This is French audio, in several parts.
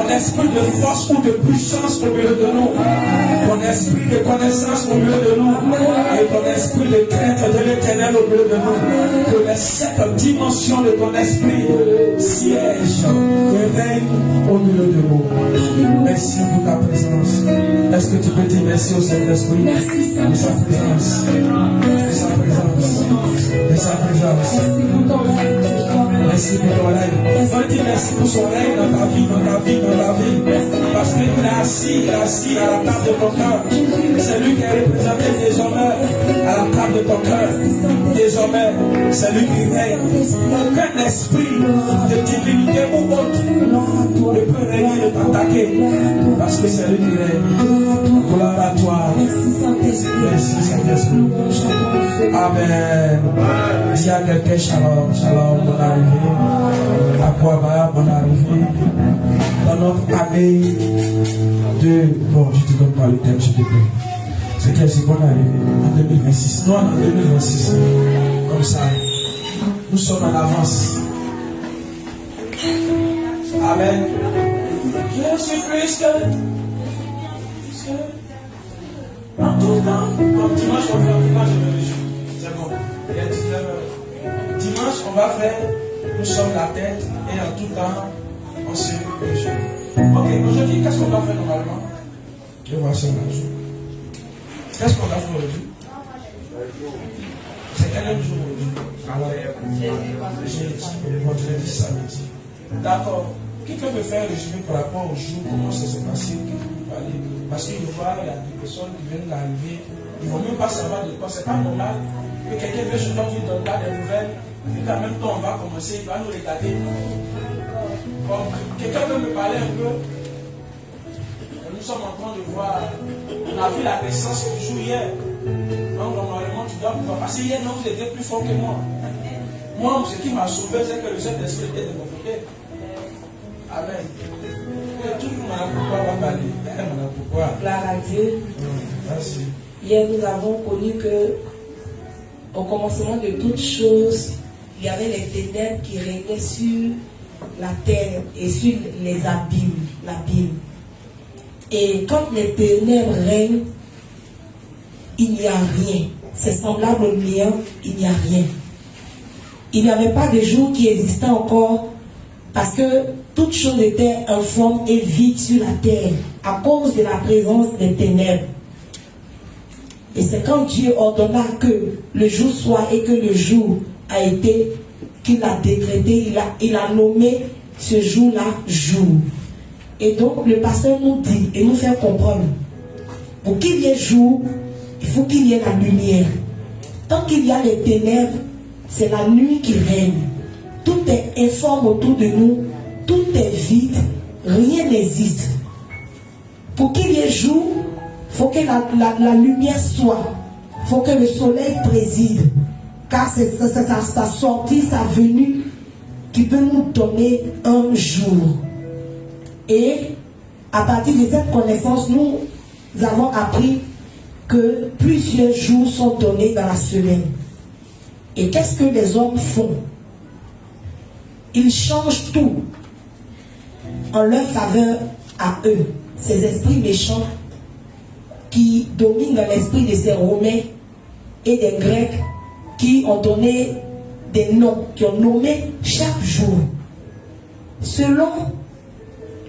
ton esprit de force ou de puissance au milieu de nous, ton esprit de connaissance au milieu de nous, et ton esprit de crainte de l'éternel au milieu de nous. Que les 7 dimensions de ton esprit siègent et règnent au milieu de nous. Merci pour ta présence. Est-ce que tu peux dire merci au Saint-Esprit de sa présence, de sa présence, de sa présence? Merci pour ton règne. On dit merci pour son règne dans ta vie, dans ta vie, dans ta vie. Parce qu'il est assis à la table de ton cœur. C'est lui qui est représenté désormais à la table de ton cœur. Désormais, c'est lui qui règne. Aucun esprit de divinité ou autre ne peut régner, de t'attaquer. Parce que c'est lui qui règne. Gloire à toi. Merci Saint-Esprit. Amen. S'il y a quelqu'un, shalom, shalom, bonne arrivée. À quoi va, bonne arrivée. Dans notre année de... Bon, je te donne pas le thème, s'il te plaît. C'est quelle c'est bonne arrivée en 2026. Non, en 2026. Comme ça. Nous sommes en avance. Amen. Jésus-Christ. En tout temps, comme dimanche, on va faire dimanche, je me réjouis. C'est bon. Il y a 19 heures. Dimanche, on va faire, nous sommes la tête, et en tout temps, on se réjouit. Ok, aujourd'hui, qu'est-ce qu'on va faire normalement? Je vois ça là. Qu'est-ce qu'on va faire aujourd'hui? C'est quel jour aujourd'hui? Alors, vendredi, samedi. D'accord. Qui peut me faire un résumé par rapport au jour, comment ça s'est passé? Parce qu'il y a des personnes qui viennent d'arriver, ils ne vont même pas savoir de quoi. C'est pas normal que quelqu'un vienne chez toi qui ne donne pas des nouvelles, et qu'en même temps on va commencer, il va nous regarder. Bon, quelqu'un peut me parler un peu. Nous sommes en train de voir, on a vu la naissance du jour hier. Donc normalement tu dois pouvoir. Parce que hier, non, vous étiez plus fort que moi. Moi, ce qui m'a sauvé, c'est que le Saint-Esprit était de mon côté. Amen. Tout le monde a pourquoi va parler. Pourquoi? Gloire à Dieu. Merci. Hier, nous avons connu que, au commencement de toutes choses, il y avait les ténèbres qui régnaient sur la terre et sur les l'abîme. Et quand les ténèbres règnent, il n'y a rien. C'est semblable au néant, il n'y a rien. Il n'y avait pas de jour qui existait encore parce que toute chose était informe et vide sur la terre à cause de la présence des ténèbres. Et c'est quand Dieu ordonna que le jour soit et que le jour a été, qu'il a décrété, il a nommé ce jour-là jour. Et donc le pasteur nous dit et nous fait comprendre, pour qu'il y ait jour, il faut qu'il y ait la lumière. Tant qu'il y a les ténèbres, c'est la nuit qui règne. Tout est informe autour de nous, tout est vide, rien n'existe. Pour qu'il y ait jour, il faut que la lumière soit, il faut que le soleil préside, car c'est sa sortie, sa venue qui peut nous donner un jour. Et à partir de cette connaissance, nous avons appris que plusieurs jours sont donnés dans la semaine. Et qu'est-ce que les hommes font? Ils changent tout en leur faveur à eux. Ces esprits méchants qui dominent dans l'esprit de ces Romains et des Grecs qui ont donné des noms, qui ont nommé chaque jour. Selon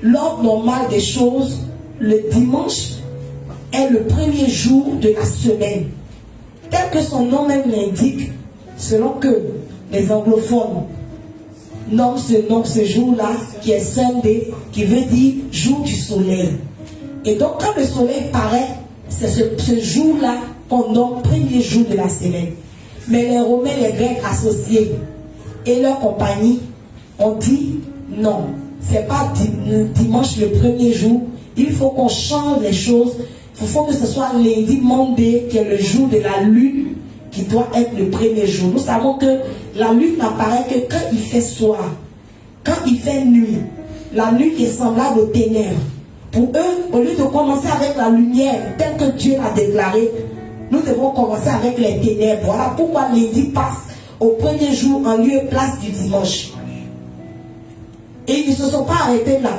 l'ordre normal des choses, le dimanche est le premier jour de la semaine. Tel que son nom même l'indique, selon que les anglophones nomment ce jour-là, qui est Sunday, qui veut dire jour du soleil. Et donc quand le soleil paraît, c'est ce jour-là qu'on nomme premier jour de la semaine. Mais les Romains, les Grecs associés et leur compagnie ont dit non, c'est pas dimanche le premier jour, il faut qu'on change les choses. Il faut que ce soit lundi, Monday, qui est le jour de la lune, qui doit être le premier jour. Nous savons que la lune n'apparaît que quand il fait soir, quand il fait nuit. La nuit est semblable aux ténèbres. Pour eux, au lieu de commencer avec la lumière, telle que Dieu l'a déclaré, nous devons commencer avec les ténèbres. Voilà pourquoi lundi passe au premier jour en lieu et place du dimanche. Et ils ne se sont pas arrêtés là.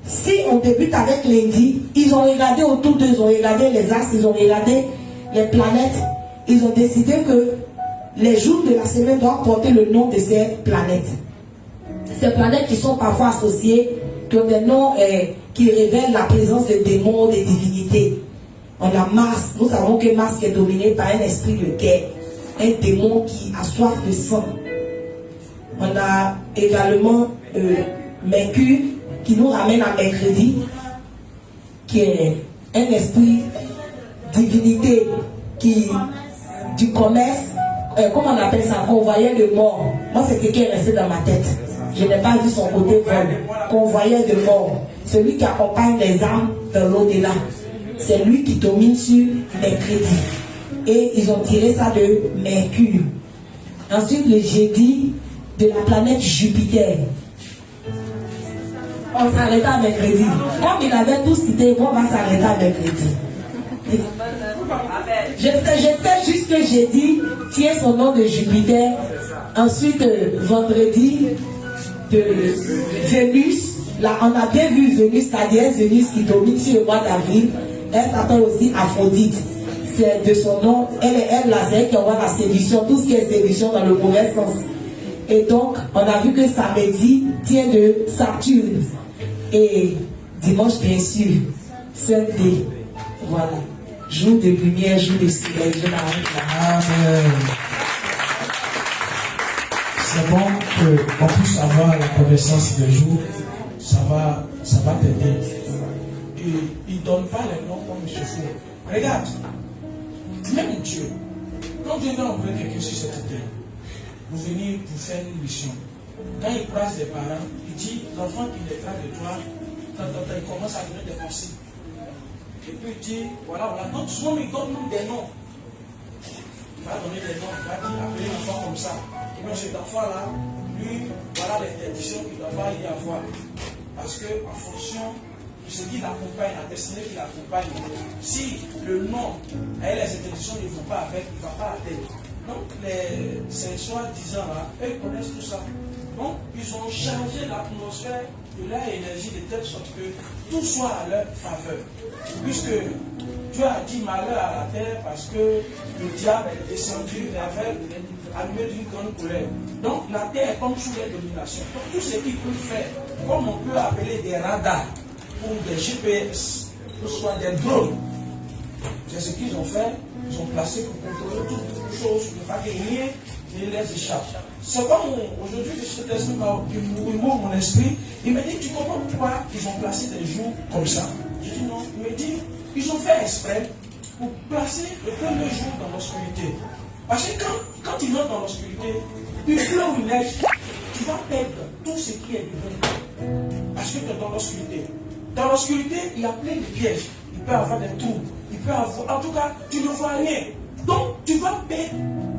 si on débute avec lundi, ils ont regardé autour d'eux, ils ont regardé les astres, ils ont regardé les planètes. Ils ont décidé que les jours de la semaine doivent porter le nom de ces planètes. Ces planètes qui sont parfois associées, qui ont des noms qui révèlent la présence de démons, de divinités. On a Mars. Nous savons que Mars est dominé par un esprit de guerre, un démon qui a soif de sang. On a également Mercure qui nous ramène à mercredi, qui est un esprit divinité du commerce, comment on appelle ça, convoyeur de mort. Moi, c'est ce qui est resté dans ma tête. Je n'ai pas vu son côté vol. Convoyeur de mort. Celui qui accompagne les âmes dans l'au-delà. C'est lui qui domine sur mercredi. Et ils ont tiré ça de Mercure. Ensuite, le jeudi, de la planète Jupiter. On s'arrête à mercredi. Comme il avait tout cité, on va s'arrêter à mercredi. Je sais juste que jeudi tient son nom de Jupiter. Ensuite, vendredi, de Vénus. Là, on a bien vu Vénus, la déesse Vénus qui domine sur le mois d'avril. Elle s'appelle aussi Aphrodite. C'est de son nom, elle qui envoie la séduction, tout ce qui est séduction dans le mauvais sens. Et donc, on a vu que samedi tient de Saturne. Et dimanche, bien sûr, Sunday. Voilà. Jour de lumière, jour de soleil. Amen. C'est bon qu'on puisse avoir la connaissance des jours. Ça va t'aider. Et il ne donne pas les noms comme il se faut. Regarde, même Dieu, quand Dieu veut envoyer quelqu'un sur cette terre, vous venez pour faire une mission. Quand il croise les parents, il dit, l'enfant qui naîtra de toi, il commence à donner des pensées. Et puis il dit, voilà. Donc souvent il donne nous des noms. Il va donner des noms, il va dire, appeler l'enfant comme ça. Et bien cet enfant-là, lui, voilà l'interdiction qu'il ne doit pas y avoir. Parce qu'en fonction de ce qui l'accompagne, la destinée qui l'accompagne, si le nom et les interdictions ne vont pas avec, il ne va pas atteindre. Donc les soi-disant là, eux ils connaissent tout ça. Donc ils ont changé l'atmosphère de leur énergie de telle sorte que tout soit à leur faveur. Puisque Dieu a dit malheur à la terre parce que le diable est descendu avec allumé d'une grande colère. Donc la terre est comme sous leur domination. Donc tout ce qu'ils peuvent faire, comme on peut appeler des radars ou des GPS, ou soit des drones, c'est ce qu'ils ont fait. Ils ont placé pour contrôler toutes les choses, pour ne pas que rien ne les échappe. C'est comme aujourd'hui, cet esprit il m'ouvre mon esprit. Il me dit, tu comprends pourquoi ils ont placé des jours comme ça? Je dis non. Il me dit, ils ont fait exprès pour placer le premier jour dans l'obscurité. Parce que quand tu rentres dans l'obscurité, il pleut ou il neige, tu vas perdre tout ce qui est devant. Parce que tu es dans l'obscurité. Dans l'obscurité, il y a plein de pièges. Il peut y avoir des trous. Il peut y avoir. En tout cas, tu ne vois rien. Donc, tu vas perdre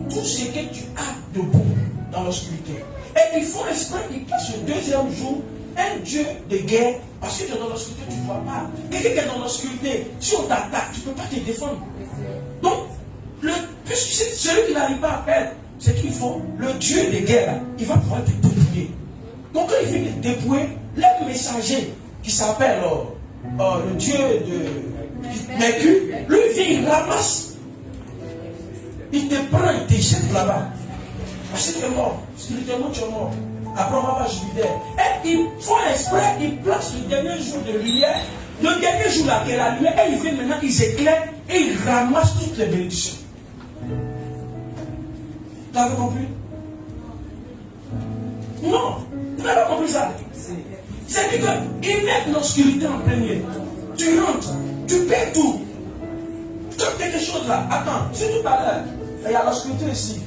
tout ce que tu as de bon dans l'obscurité. Et il faut exprès qu'il passe le deuxième jour un Dieu de guerre. Parce que tu es dans l'obscurité, tu ne vois pas. Quelqu'un qui est dans l'obscurité, si on t'attaque, tu ne peux pas te défendre. Donc, puisque celui qui n'arrive pas à perdre, c'est qu'il faut le Dieu de guerre, il va pouvoir te dépouiller. Donc, quand il vient te dépouiller, le messager qui s'appelle le Dieu de Mercure, lui vient, il ramasse. Il te prend, il te jette là-bas. Parce que tu es mort. Spirituellement, tu es mort. Après, on va voir Jupiter. Et ils font exprès, ils placent le dernier jour de lumière. Le dernier jour là, qui est la lumière, et ils viennent maintenant, ils éclairent et ils ramassent toutes les bénédictions. Tu avais compris? Non, tu n'as pas compris ça. C'est-à-dire qu'ils mettent l'obscurité en premier. Tu rentres, tu perds tout. Comme quelque chose là, attends, c'est tout à l'heure. Il y a l'obscurité ici.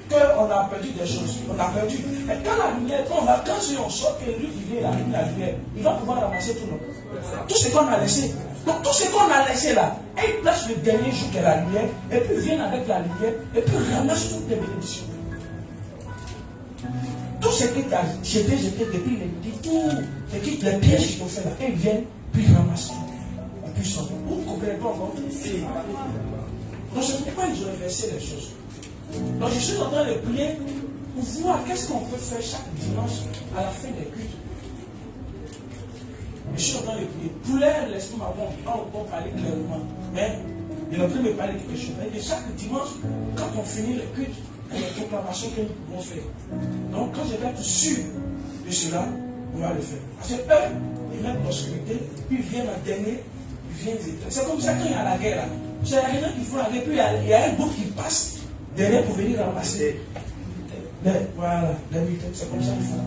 Qu'on a perdu des choses. On a perdu. Et quand la lumière, quand on sort que lui qui vient, la lumière, il va pouvoir ramasser tout tout ce qu'on a laissé. Donc tout ce qu'on a laissé là, et il place le dernier jour qui est la lumière, et puis vient avec la lumière, et puis ramasse toutes les bénédictions. Tout ce que tu as jeté depuis les pièges qu'ils ont fait là, et ils viennent, puis ils ramassent tout. Et puis ils s'en vont. Vous ne comprenez pas encore. Donc c'est pourquoi ils ont inversé les choses. Donc je suis en train de prier pour voir qu'est-ce qu'on peut faire chaque dimanche à la fin des cultes. je suis en train de prier. Pour l'air, l'esprit m'a pas encore parlé clairement. Mais il est en train de me parler de quelque chose. Et chaque dimanche, quand on finit le culte, il y a une proclamation que nous pouvons faire. Donc quand je vais être sûr de cela, on va le faire. Parce que eux, ils mettent l'obscurité, puis ils viennent à dernier, ils viennent éteindre. C'est comme ça quand il y a la guerre là. C'est la guerre qu'il faut avec, puis il y a un groupe qui passe derrière pour venir ramasser. Voilà, les mutins, c'est comme ça qu'il faut.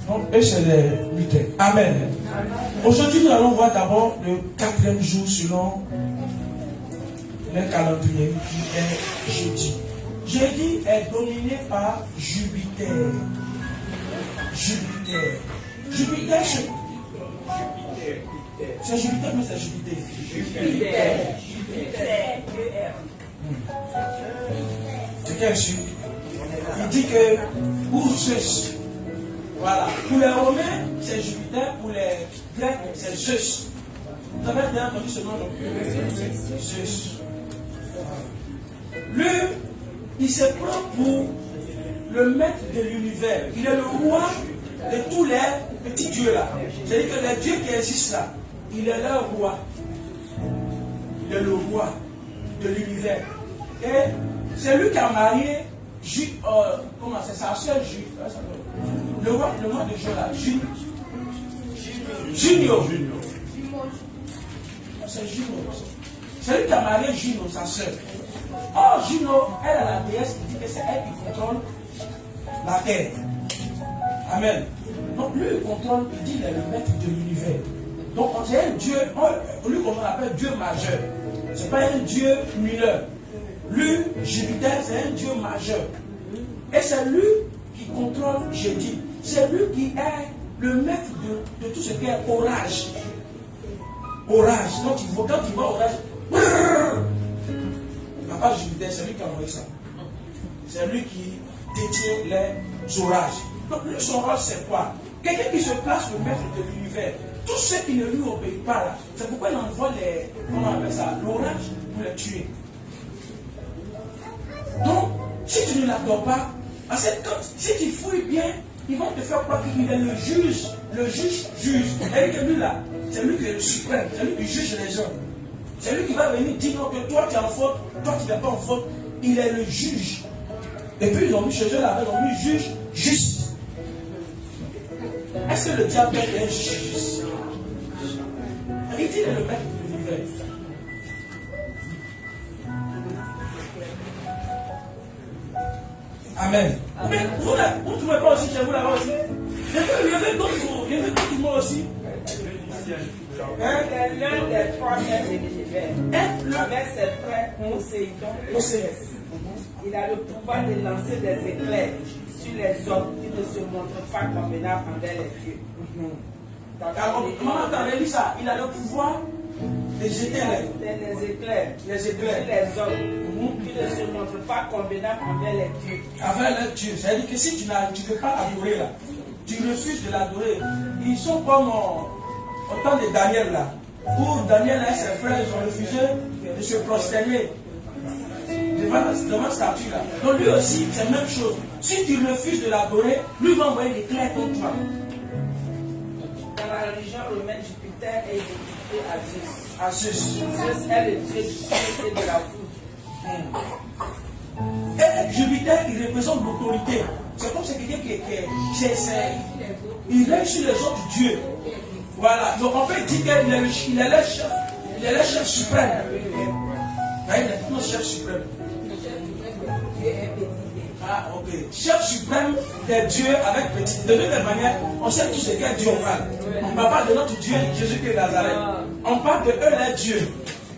Donc, eux, c'est les mutins. Amen. Aujourd'hui, nous allons voir d'abord le 4e jour selon le calendrier qui est jeudi. Jeudi est dominé par Jupiter. Jupiter. Jupiter, c'est Jupiter, mais c'est Jupiter. Jupiter. C'est quel chiffre? Il dit que pour Zeus, voilà, pour les Romains, c'est Jupiter, pour les Grecs, c'est Zeus. Vous avez bien entendu ce nom, Zeus. Lui, il se prend pour le maître de l'univers. Il est le roi de tous les petits dieux là. C'est-à-dire que les dieux qui existent là, il est leur roi. Il est le roi de l'univers. Et c'est lui qui a marié comment c'est sa soeur le roi de Dieu là, Juno. C'est Juno. C'est lui qui a marié Juno, sa soeur. Or, Juno, elle a la déesse qui dit que c'est elle qui contrôle la terre. Amen. Donc, lui, il contrôle, il dit qu'il est le maître de l'univers. Donc, c'est un Dieu, lui qu'on appelle Dieu majeur. Ce n'est pas un Dieu mineur. Lui, Jupiter, c'est un Dieu majeur. Et c'est lui qui contrôle jeudi. C'est lui qui est le maître de tout ce qui est orage. Orage. Quand il voit orage, papa Jupiter, c'est lui qui a envoyé ça. C'est lui qui détient les orages. Donc, lui, son rôle, c'est quoi? Quelqu'un qui se place le maître de l'univers. Tous ceux qui ne lui obéissent pas là, c'est pourquoi il envoie comment on appelle ça, l'orage pour les tuer. Donc, si tu ne l'adores pas, si tu fouilles bien, ils vont te faire croire qu'il est le juge. Le juge. Et que lui là, c'est lui qui est le suprême, c'est lui qui juge les gens. C'est lui qui va venir dire non, que toi tu es en faute, toi tu n'es pas en faute. Il est le juge. Et puis ils ont mis chez eux là, ils ont mis juge juste. Est-ce que le diable est un juge? Il dit qu'il est le maître de l'univers. Amen. Mais vous ne trouvez pas aussi chez vous là-bas aussi? Il y avait d'autres mots aussi. L'un des trois frères de l'univers, avec ses frères Poséidon, il a le pouvoir de lancer des éclairs sur les hommes qui ne se montrent pas convenables envers les dieux. Maman, t'avais dit ça. Il a le pouvoir de jeter les éclairs sur les hommes qui ne se montrent pas convenables envers les dieux. Envers les dieux. C'est-à-dire que si tu ne veux pas adorer là, tu refuses de l'adorer. Ils sont comme au temps de Daniel là. Pour Daniel et ses frères, ils ont refusé de se prosterner devant la statue là. Donc lui aussi, c'est la même chose. Si tu refuses de l'adorer, lui va envoyer des éclairs contre toi. Dans la religion romaine, Jupiter est identifié à Zeus. À Zeus. Zeus est le dieu du ciel et de la foudre. Et Jupiter, il représente l'autorité. C'est comme c'est quelqu'un il règne sur les autres dieux. Voilà. Donc on peut dire qu'il est le chef suprême. Il est notre chef suprême. Ah, ok. Chef suprême des dieux avec petit. De toute manière, on sait tous ce qu'est Dieu on parle. On ne parle pas de notre Dieu Jésus-Christ de Nazareth. On parle de eux les dieux.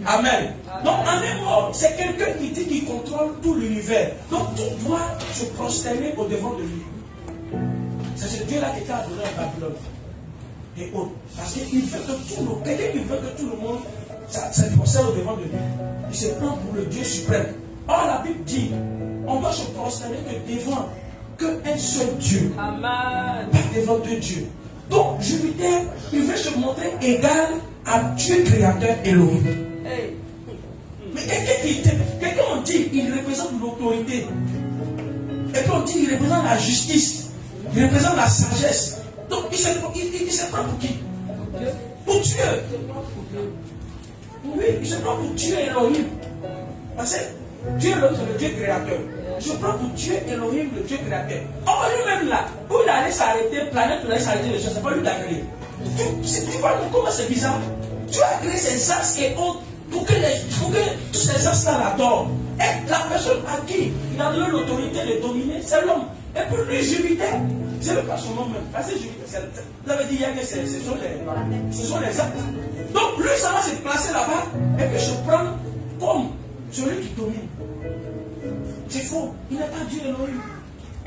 Amen. Donc en un mot, c'est quelqu'un qui dit qu'il contrôle tout l'univers. Donc tout doit se prosterner au devant de lui. C'est ce Dieu-là qui était adoré en Babylone. Et autres. Parce qu'il veut que tout le monde, quelqu'un qui veut que tout le monde se prosterne au devant de lui. Il se prend pour le Dieu suprême. Or la Bible dit, on doit se prosterner que devant qu'un seul Dieu. Amen. Pas devant deux dieux. Donc Jupiter, il veut se montrer égal à Dieu créateur Elohim. Hey. Mais quelqu'un on dit, il représente l'autorité. Et puis on dit, il représente la justice. Il représente la sagesse. Donc il se prend pour qui? pour tuer. Oui, je prends pour tuer Elohim. Parce que Dieu, c'est le Dieu créateur. Je prends pour tuer Elohim, le Dieu créateur. Or, lui-même là, où il allait s'arrêter, planète, il allait s'arrêter les choses, c'est pas lui qui a créé. Tu vois comment c'est bizarre? Tu as créé ces astres et autres pour que tous ces astres-là l'adorent. Et la personne à qui il a donné l'autorité de dominer, c'est l'homme. Et pour lui, Jupiter, c'est le pas son nom même. Parce que Jupiter, vous avez dit hier que ce sont les astres. Donc lui, ça va se placer là-bas et que je prends comme celui qui domine. C'est faux. Il n'est pas Dieu Elohim.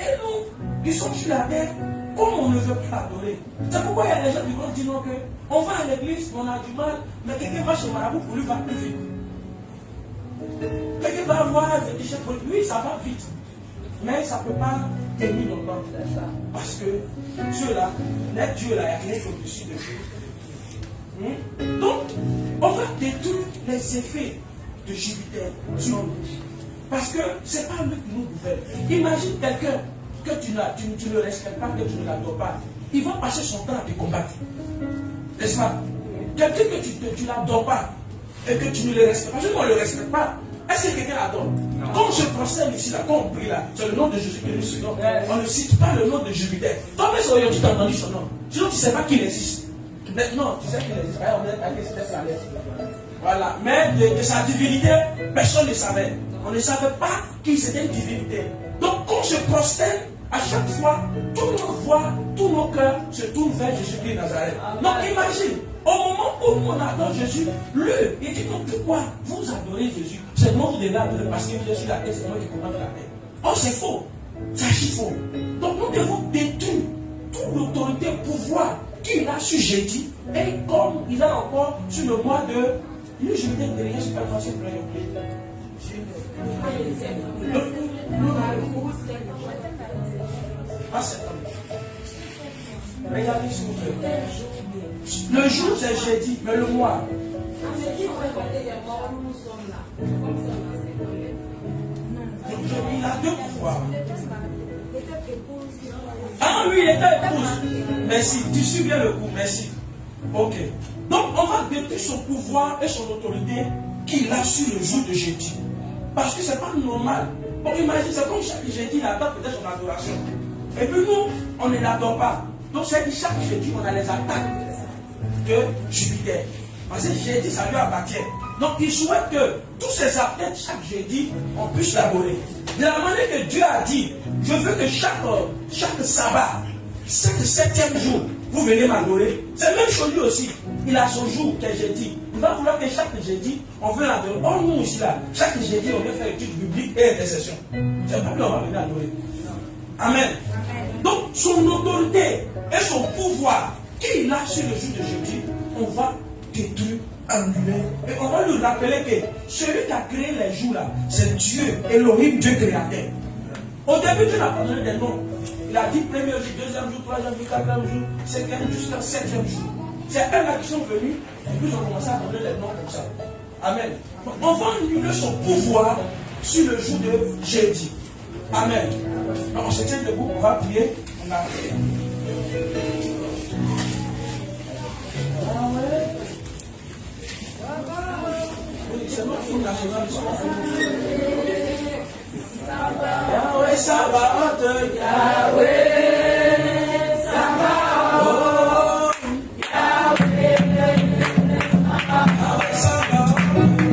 Et nous, qui sommes sur la terre, comme on ne veut pas l'adorer. C'est pourquoi il y a des gens qui vont dire non, que on va à l'église, on a du mal, mais quelqu'un va chez Marabout pour lui va plus vite. Quelqu'un va avoir un fétiche pour lui, ça va vite. Mais ça ne peut pas tenir longtemps. Parce que Dieu-là, n'est Dieu-là, il n'y a rien au-dessus de Dieu. Donc, on va détruire les effets de Jupiter sur nous. Parce que ce n'est pas lui qui nous gouverne. Imagine quelqu'un que tu ne respectes pas, que tu ne l'adores pas. Il va passer son temps à te combattre. N'est-ce pas? Quelqu'un que tu n'adores pas et que tu ne le respectes pas. Je ne le respecte pas. Est-ce que quelqu'un l'adore? Quand je procède ici, là, quand on prie là, c'est le nom de Jésus que nous citons. On ne cite pas le nom de Jupiter. Toi, mais aujourd'hui, tu as entendu son nom. Sinon, tu ne sais pas qu'il existe. Non, tu sais qu'il existe. On est avec cette planète. Voilà. Mais de sa divinité, personne ne savait. On ne savait pas qu'il c'était une divinité. Donc, quand je prosterne, à chaque fois, toutes nos voix, tous nos cœurs se tournent vers Jésus-Christ de Nazareth. Donc, imagine, au moment où on adore Jésus, lui, il dit donc pourquoi vous adorez Jésus? C'est moi qui devez adorer parce que vous êtes sur la terre, c'est moi qui commande la terre. Oh, c'est faux. C'est archi faux. Donc, nous devons détruire toute l'autorité, pouvoir qu'il a sur Jésus, et comme il a encore sur le mois de. Lui, je vais te dire, je ne sais pas quand c'est plein. Pas septembre. Regardez s'il vous plaît. Le jour c'est jeudi, mais le mois. Il a deux pouvoirs. Ah oui, il était épouse. Merci. Tu suis bien le coup, merci. Ok. Donc on va détruire son pouvoir et son autorité qu'il a sur le jour de jeudi. Parce que ce n'est pas normal. Bon, imagine, c'est comme chaque jeudi, il attend peut-être son adoration. Et puis nous, on ne l'adore pas. Donc c'est que chaque jeudi, on a les attaques de Jupiter. Parce que jeudi, ça lui appartient. Donc il souhaite que tous ces athlètes, chaque jeudi, on puisse l'adorer. De la manière que Dieu a dit, je veux que chaque sabbat, chaque septième jour, vous venez m'adorer. C'est la même chose lui aussi. Il a son jour qui est jeudi. Il va vouloir que chaque jeudi, on veut l'adorer. Or, nous aussi là, chaque jeudi, on veut faire étude biblique et intercession. C'est pas que on va venir adorer. Amen. Donc, son autorité et son pouvoir qu'il a sur le jour de jeudi, on va détruire, annuler. Et on va lui rappeler que celui qui a créé les jours là, c'est Dieu, Elohim, Dieu créateur. Au début, Dieu n'a pas donné des noms. Il a dit premier jour, deuxième jour, troisième jour, quatrième jour, cinquième jusqu'à septième jour. C'est eux là qui sont venus et puis ils ont commencé à donner les noms comme ça. Amen. Donc, on va annuler son pouvoir sur le jour de jeudi. Amen. Donc, on se tient debout, on va prier. On va prier. Oui, c'est notre film national. Yahweh Sabaoth, Yahweh Sabaoth, Yahweh Sabaoth, Yahweh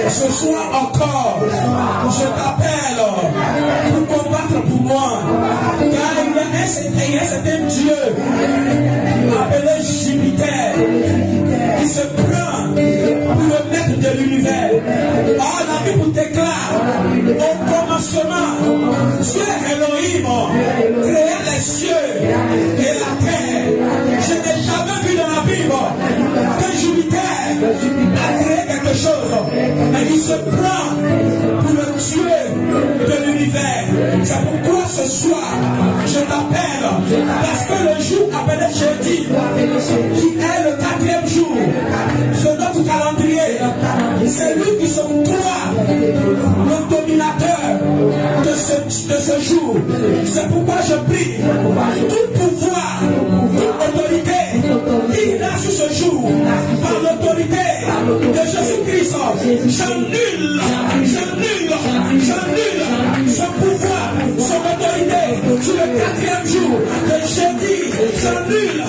Ce soir encore, je t'appelle pour combattre pour moi. Car il y a un certain Dieu appelé Jupiter qui se prend pour le maître de l'univers. Ah, la Bible déclare au commencement, Dieu Elohim créa les cieux et la terre. Je n'ai jamais vu dans la Bible que Jupiter a créé quelque chose. Mais il se prend pour le Dieu de l'univers. C'est pourquoi ce soir, je t'appelle. Parce que le jour appelé jeudi, qui est le 4e jour de notre calendrier, c'est lui qui se croit le dominateur de ce jour. C'est pourquoi je prie tout pouvoir, toute autorité, il a sur ce jour, par l'autorité de Jésus-Christ, j'annule son pouvoir, son autorité sur le 4e jour de jeudi. J'annule,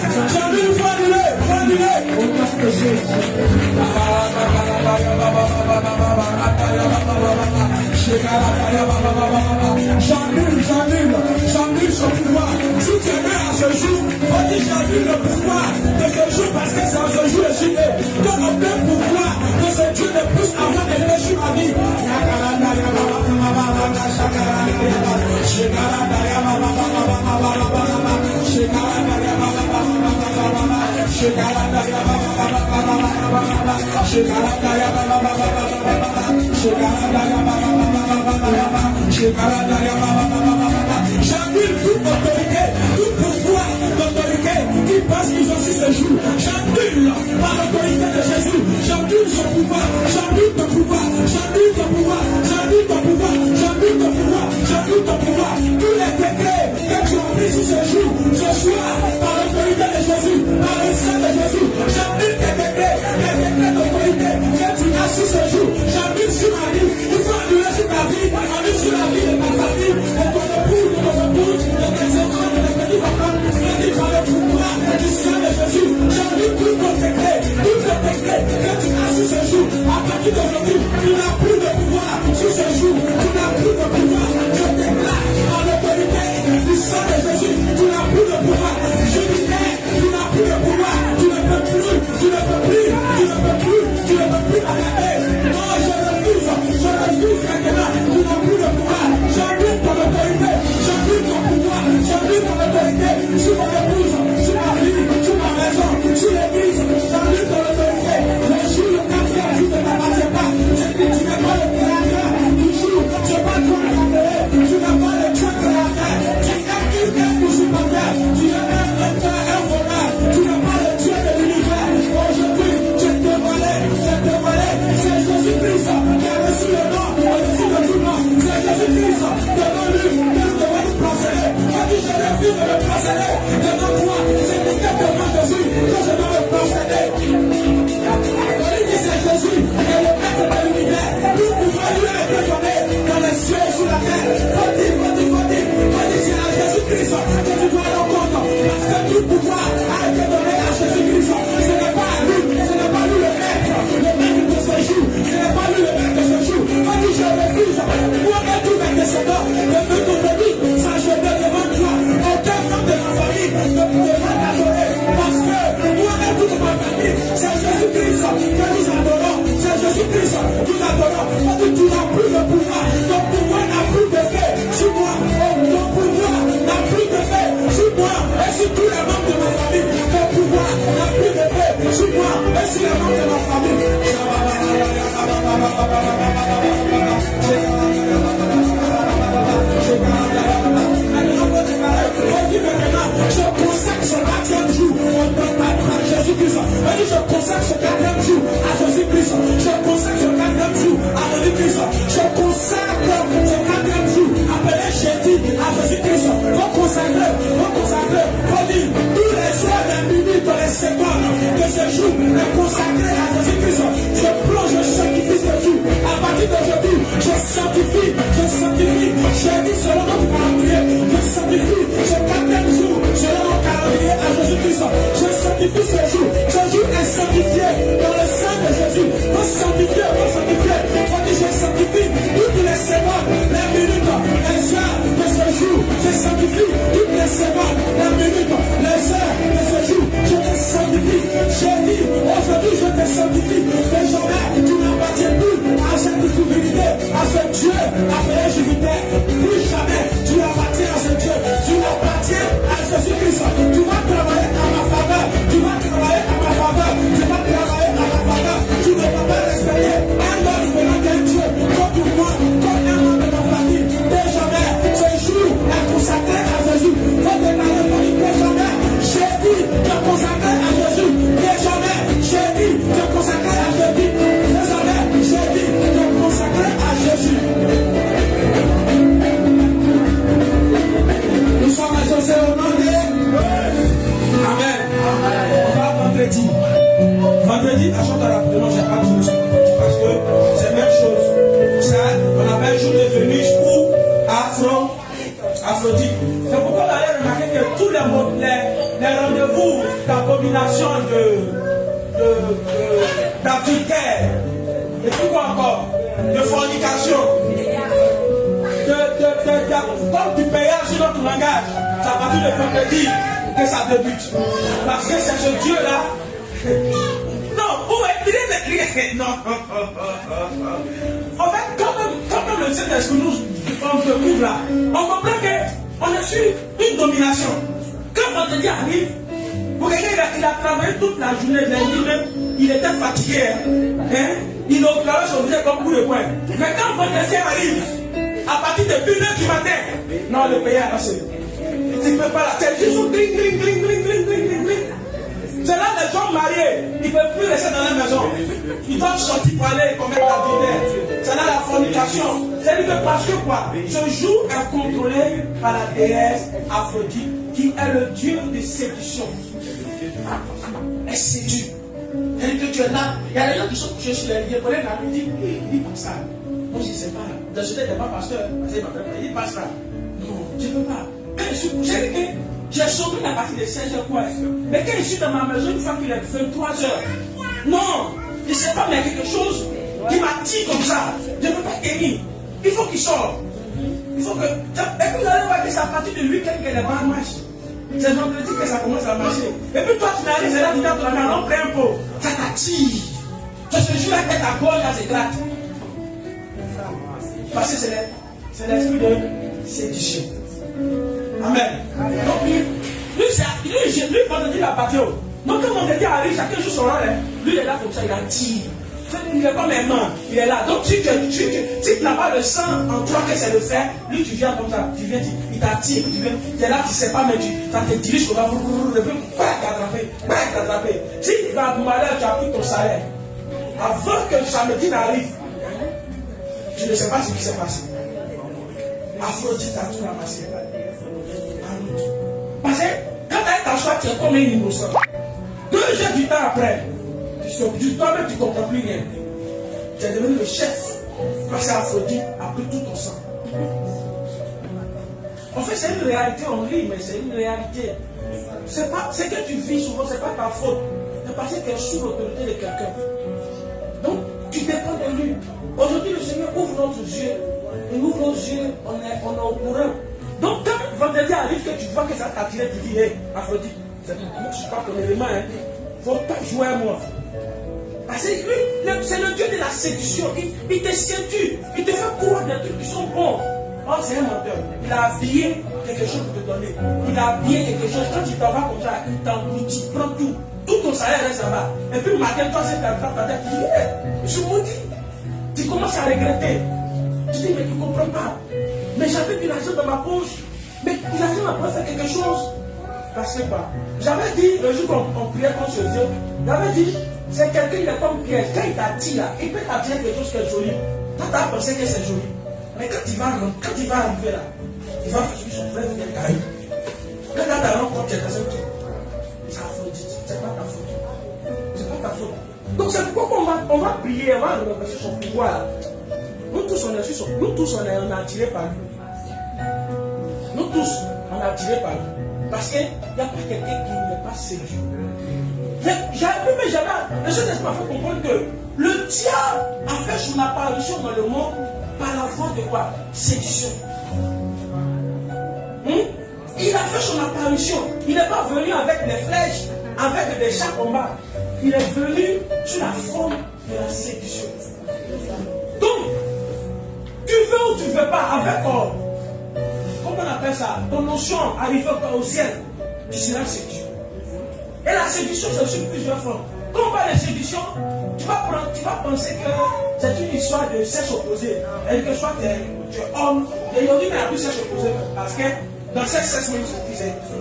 j'annule son pouvoir. Si tu es à ce jour, on dit j'annule le pouvoir de ce jour parce que c'est en ce jour que je suis né. Que aucun pouvoir de ce Dieu ne puisse avoir effet sur ma vie. J'annule toute autorité, tout pouvoir d'autorité qui passe qu'ils ont su ce jour. J'annule par l'autorité de Jésus. J'annule son pouvoir, j'annule ton pouvoir, j'annule ton pouvoir, j'annule ton pouvoir, j'annule ton pouvoir, j'annule ton pouvoir. Tous les décrets que tu as pris sur ce jour, ce soir, par l'autorité de Jésus, par le sang de Jésus, j'annule tes décrets d'autorité que tu as sur ce jour. J'annule sur ma vie, il faut annuler sur ta vie, annule sur la vie de ta famille, de ton époux, de ton épouse, de tes enfants, de tes petits enfants, et par le pouvoir du sang de Jésus. J'annule tous tes décrets que tu as sur ce jour. À partir d'aujourd'hui, tu n'as plus de pouvoir sur ce jour. Tu n'as plus de pouvoir. Je déclare en l'autorité du sang de Jésus. Tu n'as plus de pouvoir. Je déclare, tu n'as plus de pouvoir. Tu ne peux plus, tu ne peux plus, tu ne peux plus, tu ne peux plus arrêter. Non, je refuse maintenant. Tu n'as plus de pouvoir. J'annule ton autorité. J'annule ton pouvoir. J'annule ton autorité sur mon épouse, sur ma vie, sur ma maison, sur l'église. J'annule ton autorité. Le jour, le 4e jour ne t'appartient pas. C'est que tu n'es pas le créateur du jour. Je n'ai pas le droit de l'enlever. Tu n'as pas le droit de l'enlever. Tu es quelqu'un pour supporter. Tu es un voleur. Tu n'as pas le Dieu de l'univers. Aujourd'hui, je te volais. C'est Jésus-Christ qui a reçu le nom au-dessus de tout nom. C'est Jésus-Christ devant lui que nous devons nous procéder. On dit je refuse de me procéder devant toi. C'est pour que devant Jésus que je dois me procéder. On dit c'est Jésus qui est le maître de l'univers. Tout pouvoir lui a été donné dans les cieux et sur la terre. Faut dire, c'est à Jésus-Christ que tu dois rendre compte. Parce que tout pouvoir a été donné à Jésus-Christ. Ce n'est pas à lui, ce n'est pas lui le maître de ce jour. Ce n'est pas lui le maître de ce jour. On dit je refuse. Moi-même tous mes descendants de m'autonomie s'agenouiller devant toi. Aucun membre de ma famille ne pourra t'adorer. Parce que moi-même toute ma famille, c'est Jésus-Christ que nous adorons. C'est Jésus-Christ que nous adorons. On dit tu n'as plus de pouvoir. Ton pouvoir n'a plus de fait sur moi. Ton pouvoir n'a plus de fait sur secondes, les minutes, les heures de ce jour, je te sanctifie. J'ai dit, aujourd'hui je te sanctifie. Désormais, tu n'appartiens plus à cette divinité, à ce Dieu appelé Jupiter. Plus jamais tu appartiens à ce Dieu. Tu appartiens à Jésus-Christ. Tu vas travailler à ma faveur. Tu vas travailler à ma faveur. Tu vas travailler à ma faveur. Tu ne vas pas respecter un autre venant d'un Dieu contre moi, comme un membre de ma famille. Désormais, ce jour est consacré à Jésus. Faut déclarer pour lui, désormais, j'ai dit de consacrer à Jésus. Désormais, j'ai dit de consacrer à Jésus. Désormais, j'ai dit de consacrer à Jésus. Nous sommes associés au nom de... Amen. On va vendredi. Vendredi, à chaque rapidement, j'ai pas de chose parce que c'est la même chose. Ça, on appelle jour de Vénus ou Aphrodite. C'est pourquoi vous allez remarquer que tous les rendez-vous d'abomination d'adultère, et puis quoi encore, de fornication, comme du payage sur notre langage, c'est à partir de vendredi que ça débute. Parce que c'est ce Dieu-là. Non, où est-il? Non. En fait, quand même le Saint-Esprit nous couvre là, on comprend qu'on est sur une domination. Quand vendredi arrive, vous regardez, il a travaillé toute la journée, lundi même, il était fatigué. Hein? Il a travaillé son visage comme coup de poing. Mais quand vendredi arrive, à partir de 1h du matin, non, le pays a lancé. Tu ne peux pas la tête, ils sont gling, gling, gling, gling, gling, gling, gling, gling. C'est là les gens mariés, ils ne peuvent plus rester dans la maison. Ils doivent sortir pour aller commettre la vie. C'est là la fornication. C'est-à-dire que parce que quoi? Ce jour est contrôlé par la déesse Aphrodite, qui est le dieu de séduction. Elle séduit. C'est-à-dire que tu es là, il y a des gens qui sont couchés sur les lits, ils disent, il dit pas ça. Moi je ne sais pas. Dans ce cas, il n'est pas pasteur. Il passe là. Non, je ne peux pas. Quand je suis couché, j'ai sauvé la partie de 16h quoi. Mais quand je suis dans ma maison, une fois qu'il est 23h, non, je ne sais pas, mais il y a quelque chose qui m'attire comme ça. Je ne peux pas tenir. Il faut qu'il sorte. Il faut que. Et puis vous allez voir que c'est à partir du week-end que les barres marchent. C'est vendredi que ça commence à marcher. Et puis toi, tu n'arrives, c'est là, tu t'as la main, on prend un pot. Ça t'attire. Tu te jures que ta gorge là, c'est gratte. Parce que c'est l'esprit de séduction. Amen. Donc, lui, vendredi, il a battu. Donc, quand vendredi arrive, chacun joue son rôle. Lui, il est là comme ça, il attire. Il n'est pas maintenant, il est là. Donc, si tu n'as pas le sang en toi que c'est le fer, lui, tu viens comme ça. Tu viens, il t'attire. Tu es là, tu ne sais pas, mais ça te dirige comme ça. Le peu, t'attraper. Si il va à malheur, tu as pris ton salaire. Avant que le samedi n'arrive, je ne sais pas ce qui s'est passé. Aphrodite a tout ramassé. Parce que quand elle t'assoit, tu es comme un innocent. 2 heures du temps après, toi-même tu ne comprends plus rien. Tu es devenu le chef. Parce qu'Aphrodite a pris tout ton sang. En fait, c'est une réalité, on rit, mais c'est une réalité. Ce que tu vis souvent, ce n'est pas ta faute. C'est parce que tu es sous l'autorité de quelqu'un. Donc, tu dépends de lui. Aujourd'hui, le Seigneur ouvre notre yeux. Il ouvre nos yeux, on est au courant. Donc, quand vendredi arrive, que tu vois que ça t'a tiré, tu dis, hé, Aphrodite, moi je ne suis pas ton élément, il ne faut pas jouer à moi. Parce que lui, c'est le Dieu de la séduction. Il te séduit, il te fait croire des trucs qui sont bons. Oh, c'est un menteur. Il a habillé quelque chose pour te donner. Il a habillé quelque chose. Quand tu t'en vas comme ça, il t'engloutit, prends tout. Tout ton salaire reste là-bas. Et puis le matin, toi, c'est ta tête, tu dis, hé, je suis maudit. Tu commences à regretter. Tu dis, mais tu ne comprends pas. Mais j'avais de l'argent dans ma poche. Mais l'argent m'a pas fait quelque chose. Parce que quoi? J'avais dit, le jour qu'on priait contre ce Dieu, j'avais dit, c'est quelqu'un qui est comme Pierre. Quand il t'attire là, il peut t'attirer quelque chose qui est joli. Toi, tu as pensé que c'est joli. Mais quand il va arriver là, il va faire son frère qui est caillou. Quand tu as rencontré quelqu'un, c'est Aphrodite. C'est pas ta faute. C'est pas ta faute. Donc c'est pourquoi on va prier, on va remercier son pouvoir. Nous tous, on est attirés par lui. Nous tous, on est attirés par lui. Parce qu'il n'y a pas quelqu'un qui n'est pas séduit. Le Saint-Esprit m'a fait comprendre que le diable a fait son apparition dans le monde par la voie de quoi? Séduction. Il a fait son apparition. Il n'est pas venu avec des flèches, avec des chars combat. Il est venu sous la forme de la séduction. Donc, tu veux ou tu ne veux pas, avec comment on appelle ça, ton notion arrive au ciel, tu seras séduit. Et la séduction, c'est aussi plusieurs formes. Quand on parle de séduction, tu vas penser que c'est une histoire de sexe opposé. Et que soit tu es homme, et aujourd'hui, il n'y a plus de sexe opposé. Parce que dans cette sexe,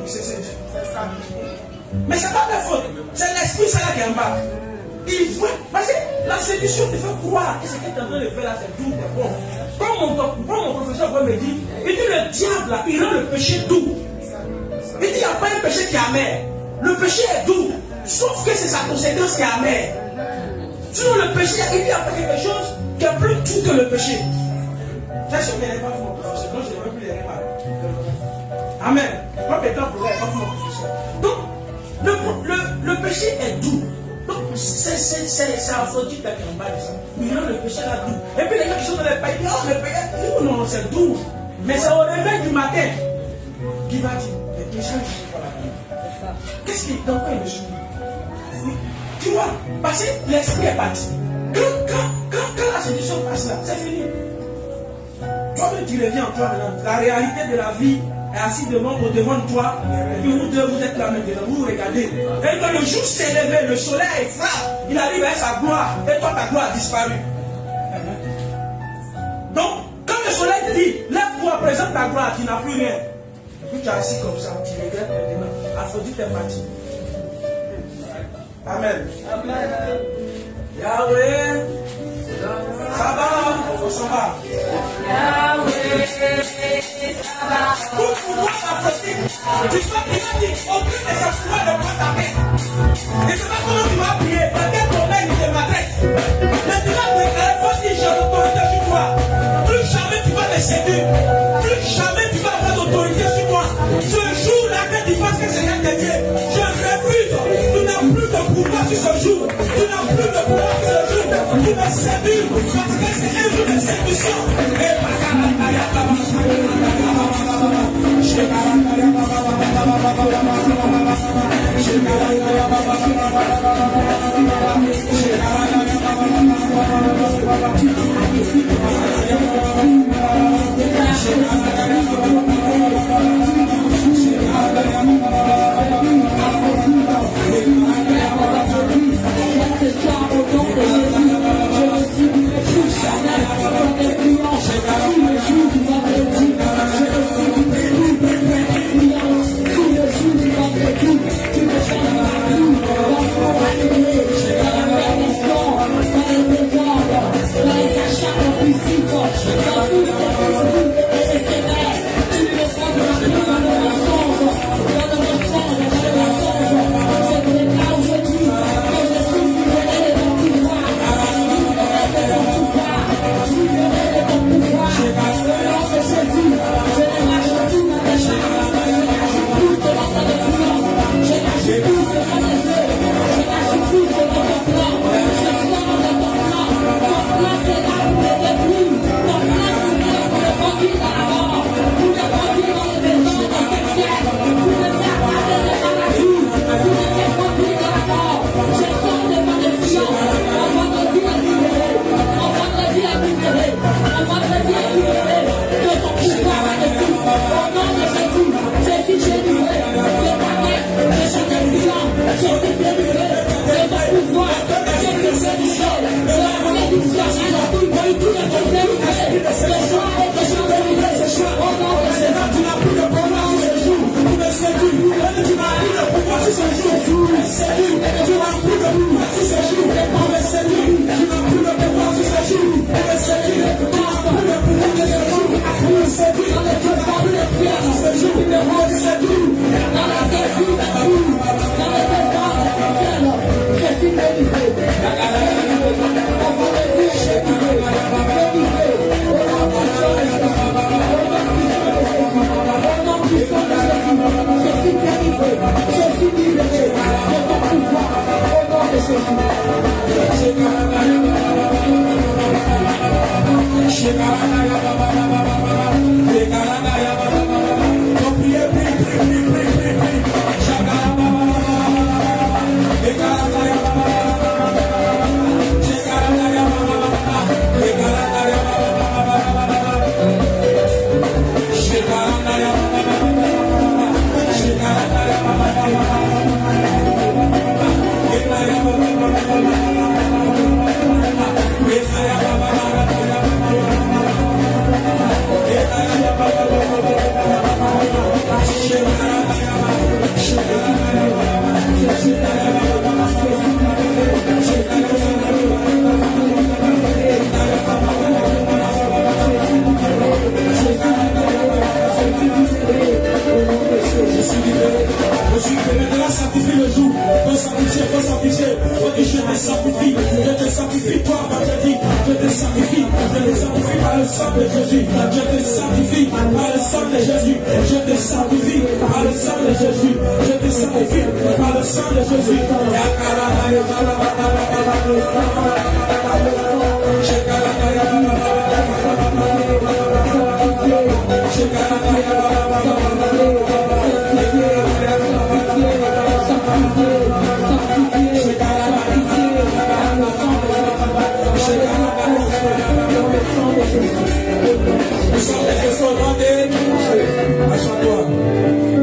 c'est séduit. Mais ce n'est pas ta faute. C'est l'esprit, c'est là qui est en bas. Il faut, parce que la séduction te fait croire que ce que tu es en train de faire là, c'est doux, c'est bon. Quand mon professeur me dit, il dit le diable là, il rend le péché doux. Il dit il n'y a pas un péché qui est amer. Le péché est doux, sauf que c'est sa conséquence qui est amère. Sinon le péché, il n'y a pas quelque chose qui est plus doux que le péché. Ça, je ne l'ai pas fait mon professeur, donc je ne veux plus les réparer. Amen. Moi, maintenant, pour pas mon professeur. Donc, le péché est doux. Donc, c'est Aphrodite qui est en bas de ça. Il rend le péché là doux. Et puis, les gens qui sont dans les pays, oh, le péché, oh non, c'est doux. Mais c'est au réveil du matin qui va dire, le péché, je ne suis pas là. Qu'est-ce qui est dans quoi il me suit? Tu vois, parce que l'esprit est parti. Quand la séduction passe là, c'est fini. Toi-même, tu reviens en toi maintenant. La réalité de la vie est assise devant de toi. Et puis vous deux, vous êtes là maintenant, vous regardez. Et quand le jour s'est levé, le soleil frappe, il arrive à sa gloire. Et toi, ta gloire a disparu. Donc, quand le soleil te dit, lève-toi, présente ta gloire, tu n'as plus rien. Et puis tu es assis comme ça, tu regrettes maintenant. Aphrodite est parti. Amen. Amen. Yahweh. Ça va? Ça va. Yahweh. Ça va. Pour pouvoir Aphrodite, tu vas dire, aucune de ces fois ne prend ta main. Et c'est pas comment tu vas prier. Peut-être ton main te m'adresse. Mais tu vas déclarer, voici, j'ai l'autorité sur toi. Plus jamais tu vas me séduire. Plus jamais tu vas avoir d'autorité sur moi. Ce jour-là, quand tu penses que c'est rien de Dieu, je refuse. Tu n'as plus de pouvoir sur ce jour. Tu n'as plus de pouvoir sur ce jour. Tu me séduis parce que c'est un jour de séduction. Et Sanctifie le jour, faut sanctifier, faut que je te sanctifie, je te sanctifie, toi, vendredi, je te sanctifie par le sang de Jésus, je te sanctifie par le sang de Jésus, je te sanctifie par le sang de Jésus, je te sanctifie par le sang de Jésus.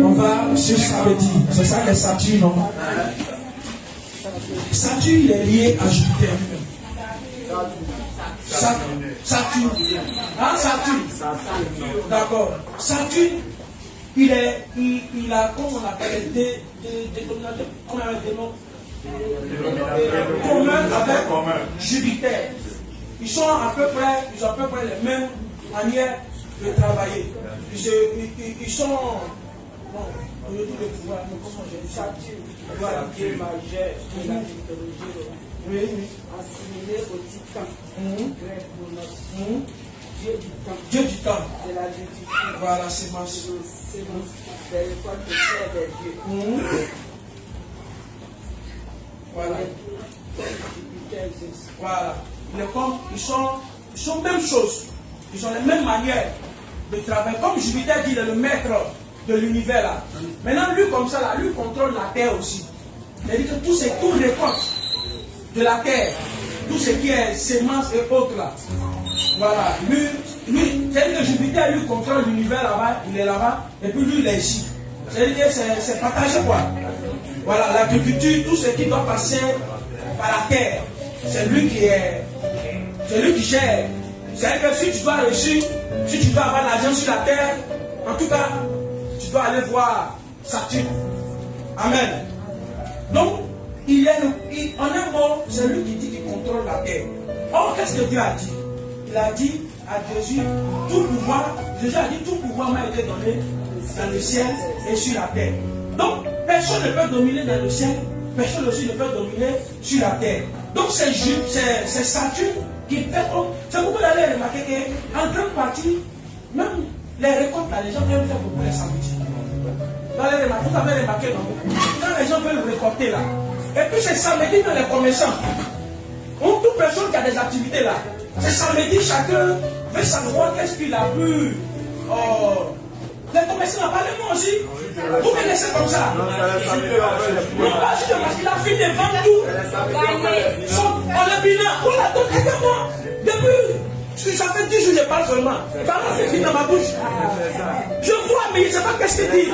On va sur samedi. C'est ça que Saturne, non? Saturne, il est lié à Jupiter. Saturne. Hein, Saturne. D'accord. Saturne, il a, comment on appelle, des dénominateurs. Comment on appelle des noms? Commun avec Jupiter. Ils ont à peu près les mêmes manières de travailler. Ils sont. Bon, aujourd'hui le pouvoir, comment je dis ça? Voilà, Dieu majeur de la mythologie assimilé au titan. Grec prononcé. Dieu du temps. Dieu du temps. De la détude. Voilà, c'est moi. C'est l'école de terre des dieux. Voilà. Voilà. Ils sont même chose. Ils ont les mêmes manières de travailler. Comme Jupiter dit, il est le maître de l'univers là. Maintenant, lui comme ça, là, lui contrôle la terre aussi. C'est-à-dire que tout récolte de la terre, tout ce qui est semences et autres là. Voilà. Lui, c'est-à-dire que Jupiter, lui contrôle l'univers là-bas, il est là-bas, et puis lui, il est ici. C'est-à-dire que c'est partagé quoi. Voilà, l'agriculture, tout ce qui doit passer par la terre, c'est lui qui gère. C'est-à-dire que si tu dois réussir, si tu dois avoir l'argent sur la terre, en tout cas, tu dois aller voir Saturne. Amen. Donc, en un mot, c'est lui qui dit qu'il contrôle la terre. Or, qu'est-ce que Dieu a dit? Il a dit à Jésus, tout pouvoir, Jésus a dit, tout pouvoir m'a été donné dans le ciel et sur la terre. Donc, personne ne peut dominer dans le ciel, personne aussi ne peut dominer sur la terre. Donc, c'est Saturne qui fait. C'est pourquoi vous allez remarquer qu'en grande partie, même les récoltes, les gens aiment faire beaucoup les samedis. Vous avez remarqué, non? Quand les gens veulent récolter là, et puis c'est samedi dans les commerçants. Toute personne qui a des activités là, c'est samedi, chacun veut savoir qu'est-ce qu'il a pu. Les commerçants n'ont pas le mot aussi. Vous me laissez comme ça. Non, pas juste parce qu'il a fini de vendre tout. On le bilan. Voilà, donc aidez-moi. Depuis, ça fait 10 jours que je parle seulement. Ça va se finir dans ma bouche. Je vois, mais je ne sais pas qu'est-ce qu'il dit.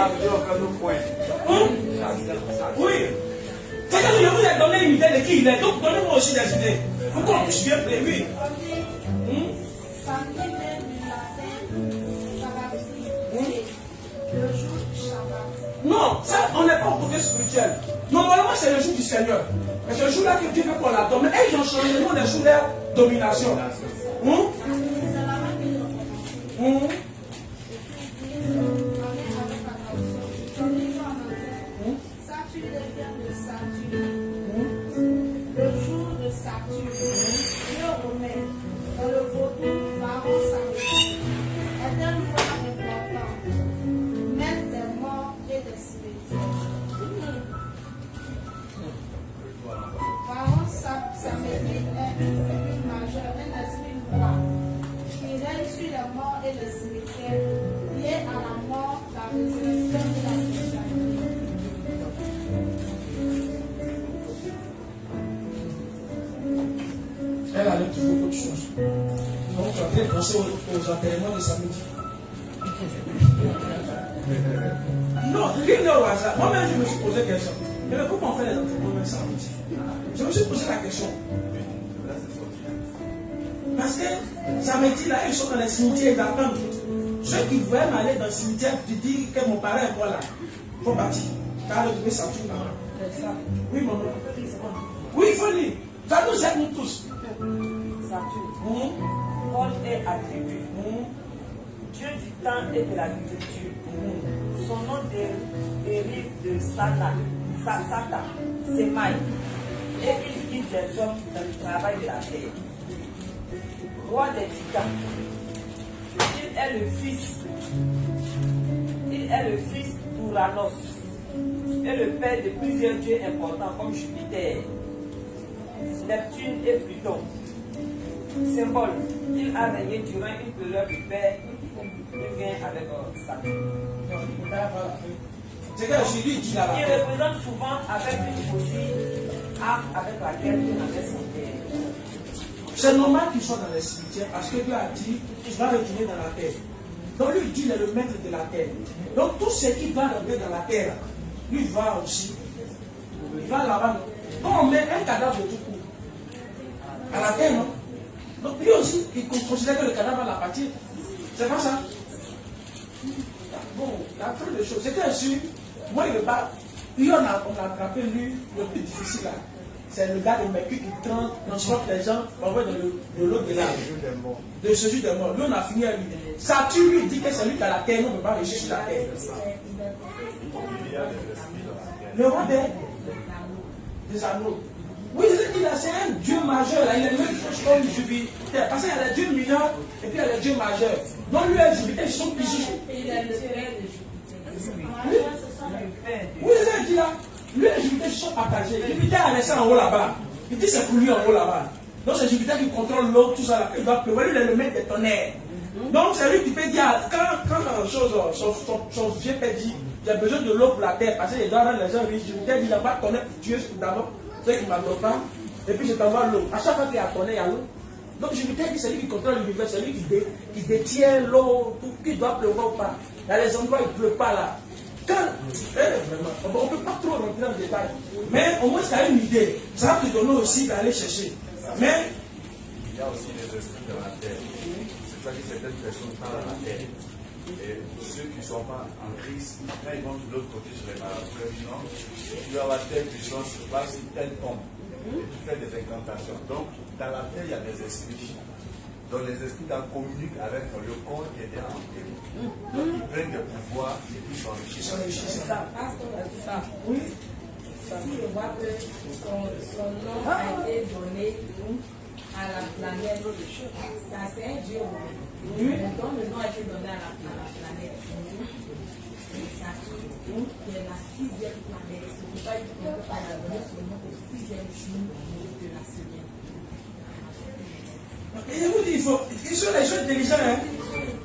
Oui. C'est-à-dire que je vous ai donné une idée de qui il est. Donc, donnez-moi aussi des idées. Pour qu'on puisse bien prévu. Non, ça, on n'est pas au côté spirituel. Normalement, c'est le jour du Seigneur. Mais c'est le jour-là que Dieu veut qu'on la domine. Et ils ont changé le nom des jours de domination. Le jour de Saturne, Dieu remet dans le vaudou Pharaon Saturne est un point important, maître des morts et des cimetières. Pharaon Samédie est une figure majeure, un esprit noir qui règne sur les morts et les cimetières, lié à la mort, la résurrection et la spiritualité. Elle a toujours beaucoup de choses. Donc, tu as bien pensé aux enterrements de samedi. Non, rien n'est au hasard. Moi-même, je me suis posé la question. Mais pourquoi on fait les enterrements le samedi? Je me suis posé la question. Parce que samedi, là, ils sont dans les cimetières, ils attendent. Ceux qui veulent aller dans le cimetière, tu dis que mon parent est quoi là? Il faut bâtir. Tu as retrouvé Saturne là. Oui, maman. Oui, il faut lire. Ça nous aide nous tous. Saturne. Paul est attribué. Dieu du temps et de l'agriculture. Son nom dérive de Satan, Semaï. Et il guide les hommes dans le travail de la terre. Roi des titans. Il est le fils d'Uranos et le père de plusieurs dieux importants comme Jupiter, Neptune et Pluton. Symbole, il a régné durant une période de paix. Il vient avec Saturne. C'est que Jésus dit là-bas. Il représente souvent avec une fossile arme avec laquelle il avait son père. C'est normal qu'ils soient dans les cimetières parce que Dieu a dit qu'il va retourner dans la terre. Donc lui dit il est le maître de la terre. Donc tout ce qui va rentrer dans la terre, lui va aussi. Il va là-bas. Donc on met un cadavre de tout court. À la terre, non? Donc lui aussi, il considère que le cadavre va la partir. C'est pas ça? Bon, il y a plein de choses. C'était sûr. Moi, il me bat. Puis on a attrapé lui, le plus difficile là. C'est le gars de Mercure qui transporte les gens envoie de l'eau de l'âge. De ce jour des morts. Lui, on a fini à lui. Saturne lui dit que c'est lui qui a la terre, nous ne peut pas réussir sur la terre. Le roi des anneaux. Oui, je dis là, c'est un dieu majeur. Là. Il est le même chose comme Jupiter. Parce qu'il y a les dieux mineurs et puis il y a les dieux majeurs. Donc lui et Jupiter, ils sont piégés. Il est le père de Jupiter. Oui, je dis là. Lui et Jupiter se sont partagés. Jupiter a laissé en haut là-bas. Il dit c'est pour lui en haut là-bas. Donc c'est Jupiter qui contrôle l'eau, tout ça là. Il doit pleuvoir. Lui, il est le maître des tonnerres. Donc c'est lui qui peut dire, quand son vieux père dit, j'ai besoin de l'eau pour la terre, parce qu'il doit rendre les gens riches. Jupiter dit, là-bas, tonnerre pour tuer d'abord, ceux qui ne m'adorent pas. Et puis je t'envoie l'eau. À chaque fois qu'il y a tonnerre, il y a l'eau. Donc Jupiter dit, c'est lui qui contrôle l'univers, c'est lui qui détient l'eau, qui doit pleuvoir ou pas. Il y a les endroits où il ne pleut pas là. On ne peut pas trop rentrer dans le détail. Mais au moins, tu as une idée. Ça va te donner aussi d'aller chercher. Mais il y a aussi les esprits dans la terre. C'est ça que certaines personnes parlent dans la terre. Et ceux qui ne sont pas en Christ, quand ils vont de l'autre côté sur les malades, non, tu as la telle puissance, passe une telle tombe. Et tu fais des incantations. Donc, dans la terre, il y a des esprits. Donc, les esprits communiquent avec le corps qui est déjà enterré. Donc, ils prennent des pouvoirs et puis s'enrichissent. C'est ça. Oui. Si je vois que son nom a été donné à la planète, ça c'est un dieu. Donc le nom a été donné à la planète. Saturne, qui est la 6e planète. C'est pourquoi il ne peut pas la donner son nom au 6e jour de la semaine. et je vous dis, ils sont les gens intelligents, hein.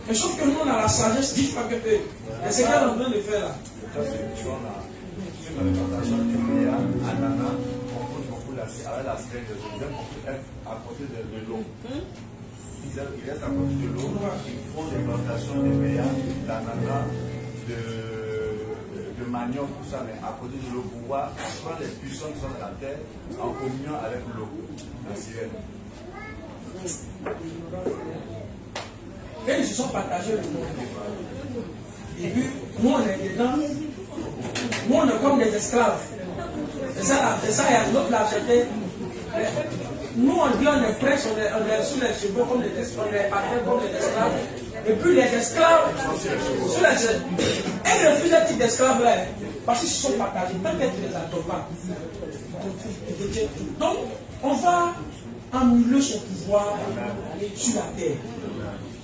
Mais sauf que nous on a la sagesse différente que eux. Et c'est ce qu'on est en train de faire là. Ça, c'est une chose là. Sur l'alimentation du méa, ananas, on pose beaucoup avec la semaine de l'eau. Ils aiment beaucoup être à côté de l'eau. Ils restent à côté de l'eau. Ils font des plantations de méa, d'ananas, de manioc, tout ça, mais à côté de l'eau pour voir prendre les puissants qui sont dans la terre en communion avec l'eau, la sirène. Et ils se sont partagés le monde. Et puis, nous on est dedans. Nous on est comme des esclaves. C'est ça, il y a l'autre là, c'était. Nous on dit on est prêts, on est sous les cheveux comme des esclaves, on est partis comme des esclaves. Et puis les esclaves, sous les cheveux. Et refusent le type d'esclaves là, parce qu'ils se sont partagés. Tant que tu les adores pas. Donc, on va annuler son pouvoir sur la terre.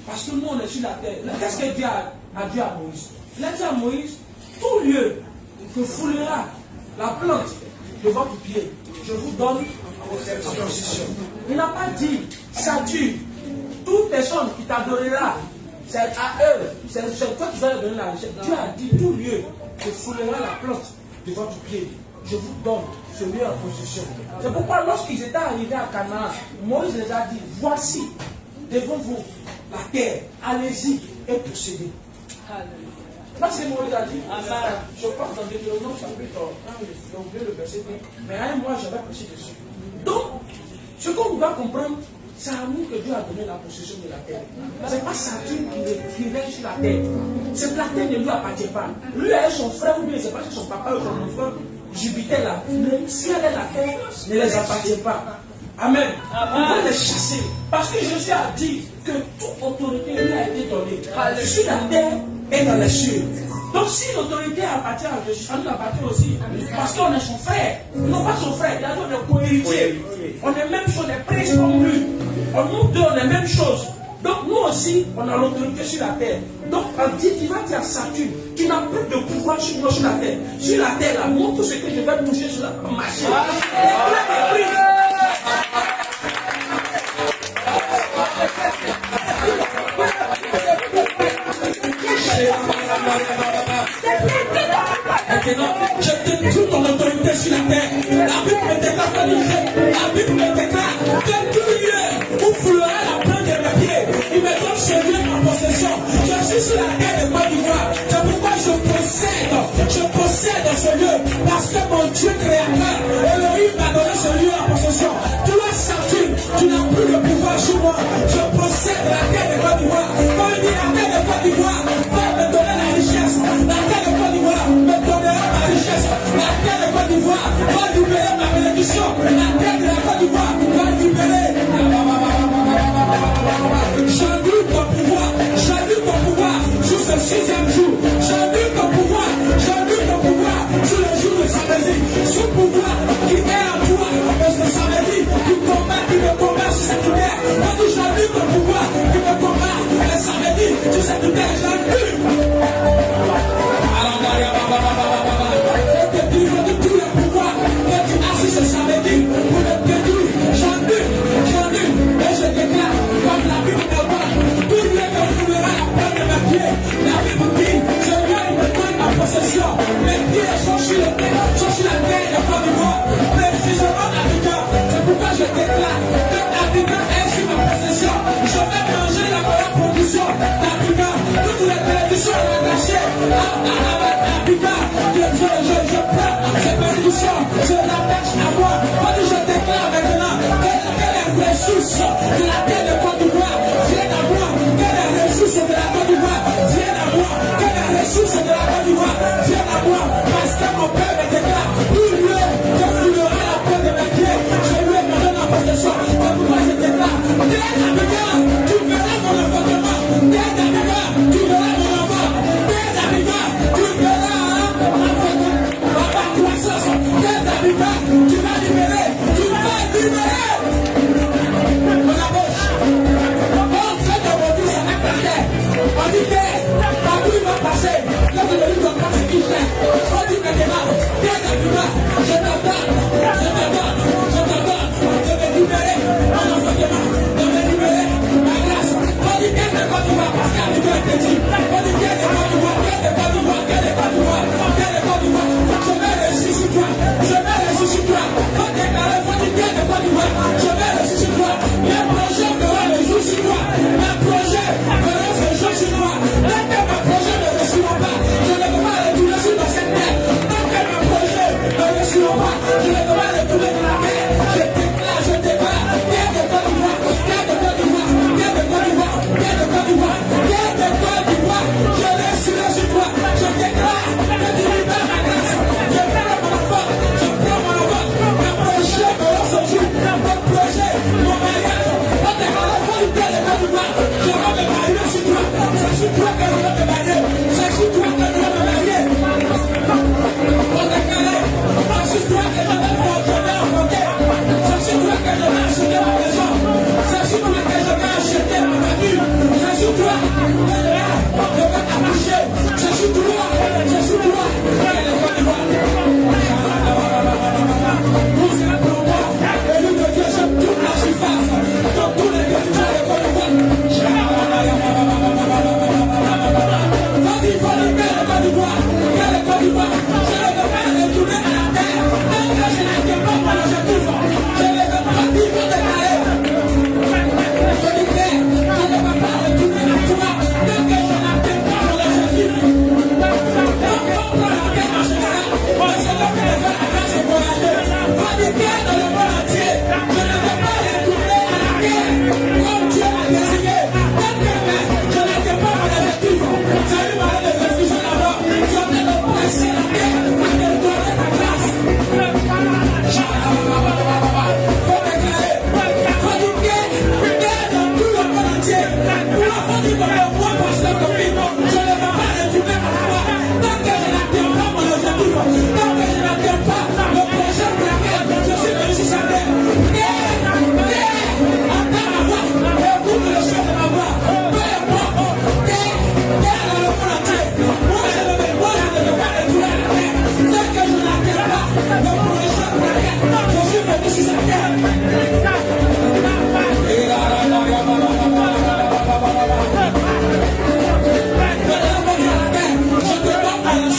Parce que nous, on est sur la terre. Qu'est-ce que Dieu a dit à Moïse? Il a dit à Moïse, tout lieu que foulera la plante de votre pied, je vous donne en possession. Il n'a pas dit, Saturne, toute personne qui t'adorera, c'est à eux, c'est toi qui vas leur donner la richesse. Dieu a dit, tout lieu que foulera la plante de votre pied, je vous donne ce lieu en possession. C'est pourquoi lorsqu'ils étaient arrivés à Canaan, Moïse les a dit, voici devant vous la terre, allez-y et possédez. Là, c'est Moïse a dit. Je pense dans Deutéronome chapitre 1, j'ai oublié le verset 1, mais un mois, j'avais prêché dessus. Donc, ce qu'on doit comprendre, C'est à nous que Dieu a donné la possession de la terre. Ce n'est pas Saturne qui règne sur la terre. Cette la terre ne lui appartient pas. Lui et son frère, ou bien c'est pas que son papa ou son frère, Jupiter là. Le ciel et la terre ne les appartient pas. Amen. On va les chasser. Parce que Jésus a dit que toute autorité lui a été donnée sur la terre et dans les cieux. Donc si l'autorité appartient à Jésus, ça nous appartient aussi. Parce qu'on est son frère. Non pas son frère, il a dit on est co-héritier. On est même sur les princes comme lui. Nous deux, on est même chose. Donc nous aussi, on a l'autorité sur la terre. Donc on dit qu'il va dire à Saturne, tu n'as plus de pouvoir sur moi sur la terre. Sur la terre, là, montre tout ce que je vais toucher sur la machine. Maintenant, je détruis ton autorité sur la terre. La Bible me déclare, la Bible me déclare que tout lieu où fleura la plante de mes pieds, il me donne ce lieu en possession. Je suis sur la terre de Côte d'Ivoire. C'est pourquoi je possède ce lieu. Parce que mon Dieu créateur, Elohim m'a donné ce lieu en possession. Toi, Saturne, tu n'as plus de pouvoir sur moi. Je possède la terre de Côte d'Ivoire. Quand il dit la terre de Côte d'Ivoire, va me donner la richesse. La terre de Côte d'Ivoire me donnera ma richesse. La terre de Côte d'Ivoire va libérer ma bénédiction. La terre de la Côte d'Ivoire va libérer. J'annule ton pouvoir. J'annule ton pouvoir sur ce 6e jour. J'annule ton pouvoir. J'annule ton pouvoir sur le jour de samedi. Ce pouvoir qui est en toi, parce que samedi, qui me combat sur cette terre. Moi, j'annule ton pouvoir qui me combat le samedi sur cette terre. J'annule. Je te délivre de tous les pouvoirs que tu as sur ce samedi pour le détruire. J'annule. Et je déclare, comme la Bible me parle, tout lieu que foulera la plante de mes pieds. La Bible dit, je viens et me donne ma possession. Mes pieds sont sur la terre de Côte d'Ivoire. Mais si je rentre à Abidjan, c'est pourquoi je déclare que Abidjan est sur ma possession. Je vais manger la meilleure production d'Abidjan. Toutes les bénédictions attachées à Abidjan. Je prends ces bénédictions, je l'attache à moi. Quand je déclare maintenant que les ressources de la terre de Côte d'Ivoire viennent à moi. Que les ressources de la Côte d'Ivoire viennent à moi. Que les ressources de la Côte d'Ivoire viennent à moi. Parce que mon père me déclare, tout lieu que foulera la plante de mes pieds, je lui ai donné la possession. C'est pourquoi je déclare, dès Abidjan, tu verras mon enfantement. Dès Abidjan, tu verras mon enfant. Dès Abidjan, tu verras le monde entier. Moi, je ne vais pas détruire la terre. Dès que je ne la terre pas, le prochain prophète, je suis venu sur cette terre.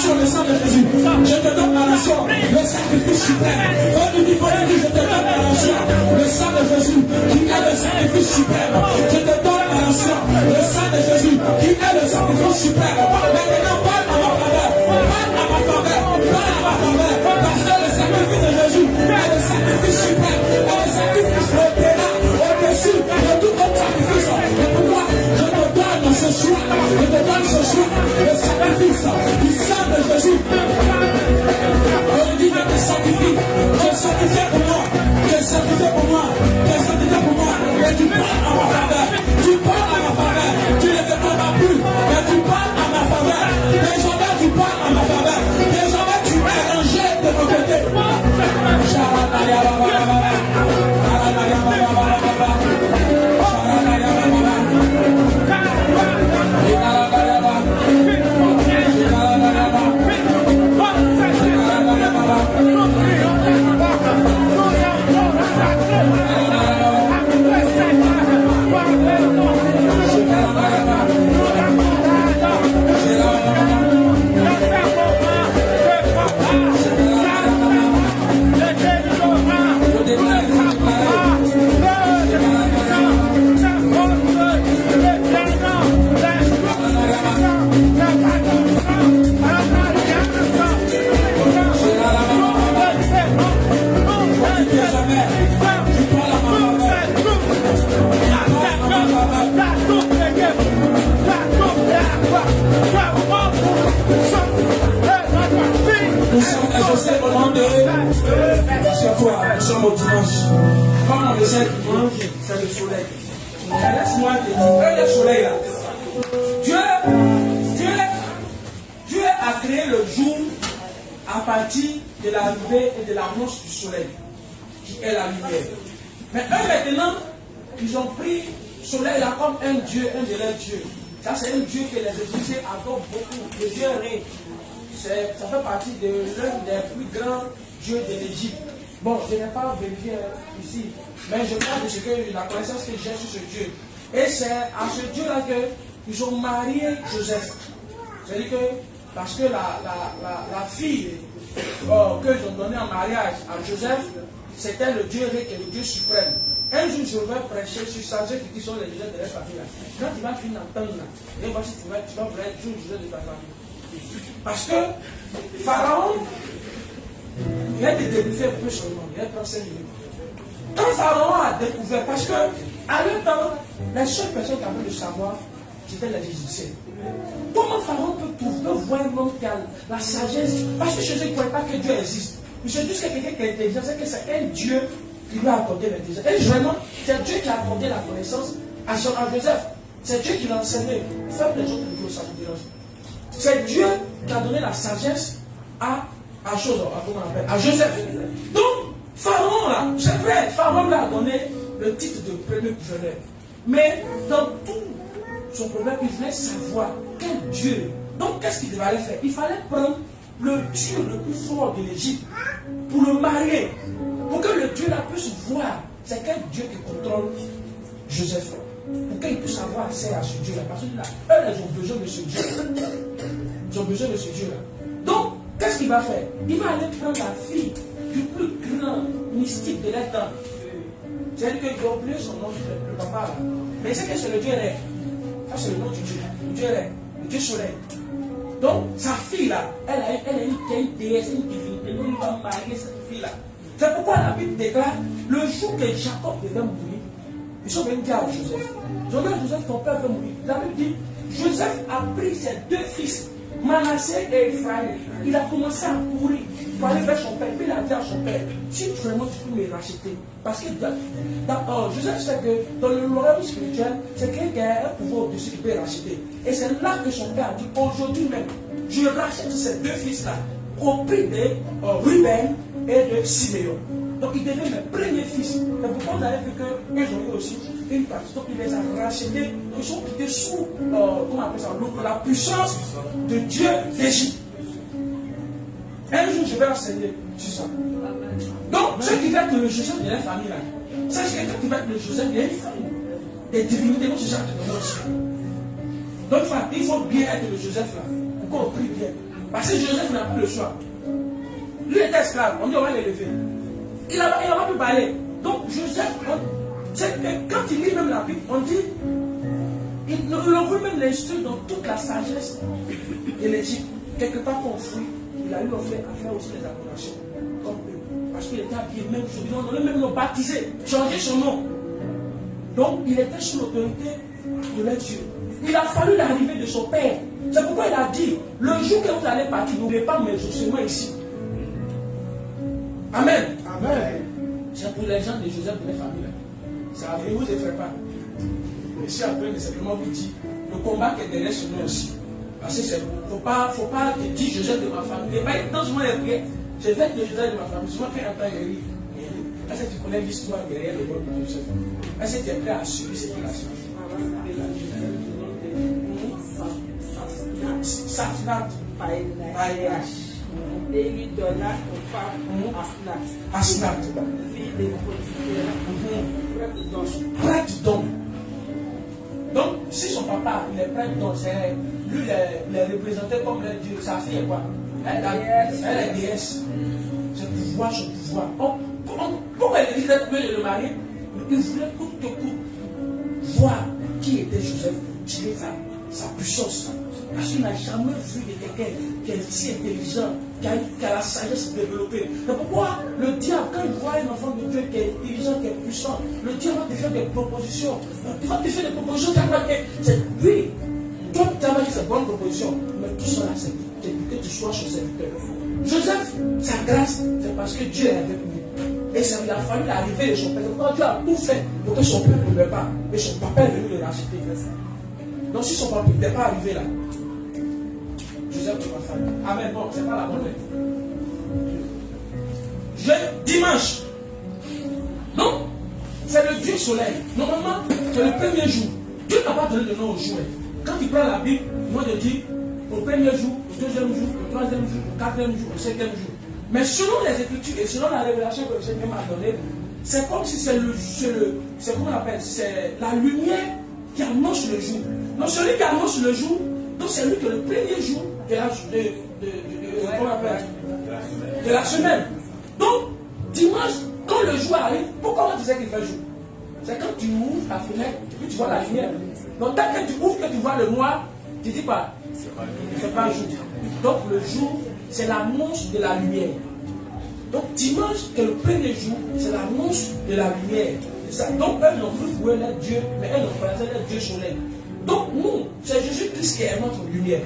Le sang de Jésus, je te donne à l'action le sacrifice suprême. Je te donne à l'action le sang de Jésus qui est le sacrifice suprême. Je te donne à l'action le sang de Jésus qui est le sacrifice suprême. Maintenant, parle à ma faveur, parle à ma faveur, parle à ma faveur, parce que le sacrifice de Jésus est le sacrifice suprême, est le sacrifice au-delà, au-dessus de tout autre sacrifice. Et pour moi, je te donne ce soir, je te donne ce soir le sacrifice du sang de Jésus. Aujourd'hui, je te sanctifie. Je sanctifie pour moi. Je sanctifie pour moi. Je sanctifie pour moi. Et tu parles à ma faveur. Tu parles à ma faveur. Tu ne te combats plus. Mais tu parles à ma faveur. Désormais, tu parles à ma faveur. Désormais, tu es rangé de mon côté. Nous sommes au dimanche. Comme on le sait, dimanche, c'est le soleil. Mais laisse-moi te dire, le soleil là. Dieu a créé le jour à partir de l'arrivée et de l'annonce du soleil, qui est la lumière. Mais eux maintenant, ils ont pris le soleil là comme un dieu, un de leurs dieux. Ça c'est un dieu que les Égyptiens adorent beaucoup, le dieu Ré. Ça fait partie de l'un des plus grands dieux de l'Égypte. Bon, je n'ai pas vérifié ici, mais je parle de ce que la connaissance que j'ai sur ce Dieu. Et c'est à ce Dieu-là qu'ils ont marié Joseph. C'est-à-dire que, parce que la fille qu'ils ont donnée en mariage à Joseph, c'était le Dieu Ré, qui est le Dieu suprême. Un jour, je vais prêcher sur ça, ceux qui sont les Joseph de leur famille. Quand tu vas finir d'entendre, et voici tu vas vraiment être Joseph de ta famille. Parce que Pharaon, il a été débriefé un peu seulement, il a pris 5 minutes. Quand Pharaon a découvert, parce que à leur temps, les seules personnes qui avaient le savoir, c'était les Égyptiens. Comment Pharaon peut voir un homme qui a la sagesse? Parce que je ne crois pas que Dieu existe. Je sais juste que quelqu'un qui est intelligent, c'est que c'est un Dieu qui lui a accordé l'intelligence. Et vraiment, c'est Dieu qui a accordé la connaissance à Joseph. C'est Dieu qui l'a enseigné. Faites les autres de ça vous dérange. C'est Dieu qui a donné la sagesse à Joseph. Donc, Pharaon là, c'est vrai, Pharaon lui a donné le titre de premier gouverneur. Mais dans tout son problème, il voulait savoir quel Dieu. Donc, qu'est-ce qu'il devait faire? Il fallait prendre le Dieu le plus fort de l'Égypte pour le marier. Pour que le Dieu là puisse voir c'est quel Dieu qui contrôle Joseph. Pour qu'il puisse avoir accès à ce Dieu là. Parce que là, eux, ils ont besoin de ce Dieu là. Ils ont besoin de ce Dieu là. Donc, qu'est-ce qu'il va faire? Il va aller prendre la fille du plus grand mystique de leur temps. C'est-à-dire qu'ils ont oublié son nom, le papa là. Mais c'est que c'est le Dieu Ré. Ça, c'est le nom du Dieu. Le Dieu Ré. Le Dieu Soleil. Donc, sa fille là, elle a une déesse, une divinité. Donc, il va marier cette fille là. C'est pourquoi la Bible déclare le jour que Jacob devait mourir, ils sont venus dire à Joseph. Joseph, ton père veut mourir. La Bible dit Joseph a pris ses 2 fils, Manassé et Ephraïm. Il a commencé à courir pour aller vers son père. Puis il a dit à son père, si vraiment tu peux me racheter. Parce que Joseph sait que dans le royaume spirituel, c'est quelqu'un qui a un pouvoir au-dessus qui peut racheter. Et c'est là que son père a dit, aujourd'hui même, je rachète ces 2 fils-là au prix de Ruben et de Siméon. Donc il devait mes premiers fils. C'est pourquoi vous avez vu que ils ont eu aussi une partie. Donc il les a rachetés, ils sont quittés sous, comment on appelle ça, la puissance de Dieu d'Égypte. Un jour, je vais enseigner sur ça. Donc, ce qui fait que le Joseph de la famille, là, c'est quelqu'un qui fait que le Joseph de la famille, des divinités, c'est ça qui nous aussi. Donc, il faut bien être le Joseph là, pour qu'on prie bien. Parce que Joseph n'a plus le choix. Lui était esclave, on dit on va l'élever. Il n'a pas pu parler. Donc, Joseph, quand il lit même la Bible, on dit, il envoie même l'instruire dans toute la sagesse de l'Égypte. Quelque part conflit, il a eu à faire aussi les adorations, comme eux. Parce qu'il était habillé même jour. On l'a même baptisé, changé son nom. Donc, il était sous l'autorité de leur Dieu. Il a fallu l'arrivée de son père. C'est pourquoi il a dit, le jour que vous allez partir, n'oubliez pas mes ossements ici. Amen. Amen. C'est pour les gens de Joseph de la famille. Ça ne vous effraie pas. Mais si après, simplement vous dit, le combat qui est derrière ce nom aussi. Parce qu'il ne faut pas te dire Joseph de ma famille. Mais dans ce moment, il y a je vais être le Joseph de ma famille. Souvent, quand il entend Jérémie, est-ce que tu connais l'histoire derrière le nom de Joseph? Est-ce que tu es prêt à subir cette relation? Safnat. Et il lui donna une femme Asnat, fille de Potiphar, prêtre d'homme. Donc, si son papa, il est prêtre d'homme, lui, il est représenté comme le Dieu. Sa fille est quoi? Elle est déesse. C'est pouvoir, son pouvoir. Pourquoi il dit que le mari, il voulait coûte que coûte voir qui était Joseph pour tirer sa puissance. Parce qu'il n'a jamais vu de quelqu'un qui est si intelligent, qui a la sagesse développée. C'est pourquoi le diable, quand il voit un enfant de Dieu qui est intelligent, qui est puissant, le diable va te faire des propositions. Il va te faire des propositions. C'est lui. Toi, tu as dit ces bonnes propositions. Mais tout cela, c'est que tu sois son serviteur. Joseph, sa grâce, c'est parce que Dieu est avec lui. Et ça lui a fallu l'arrivée de son père. Quand Dieu a tout fait pour que son père ne meure pas, et son papa est venu le racheter. Donc si son papa n'était pas arrivé là, Joseph ne va pas faire. Amen. Bon, c'est pas la bonne lettre. Dimanche. Non, c'est le Dieu soleil. Normalement, c'est le premier jour. Dieu n'a pas donné de nom au jour. Quand tu prends la Bible, moi je dis au premier jour, au deuxième jour, au troisième jour, au quatrième jour, au cinquième jour. Mais selon les Écritures et selon la révélation que le Seigneur m'a donnée, c'est comme si c'est comment on appelle, c'est la lumière qui annonce le jour. Donc celui qui annonce le jour, donc c'est lui qui est le premier jour de la semaine. Donc, dimanche, quand le jour arrive, pourquoi on disait qu'il fait jour? C'est quand tu ouvres ta fenêtre et puis tu vois la lumière. Donc, dès que tu ouvres, que tu vois le noir, tu dis pas, il ne fait pas jour. Donc, le jour, c'est l'annonce de la lumière. Donc, dimanche, qui est le premier jour, c'est l'annonce de la lumière. Ça. Donc, eux n'ont plus voué leur Dieu, mais eux n'ont pas leur Dieu soleil. Donc, nous, c'est Jésus-Christ qui est notre lumière.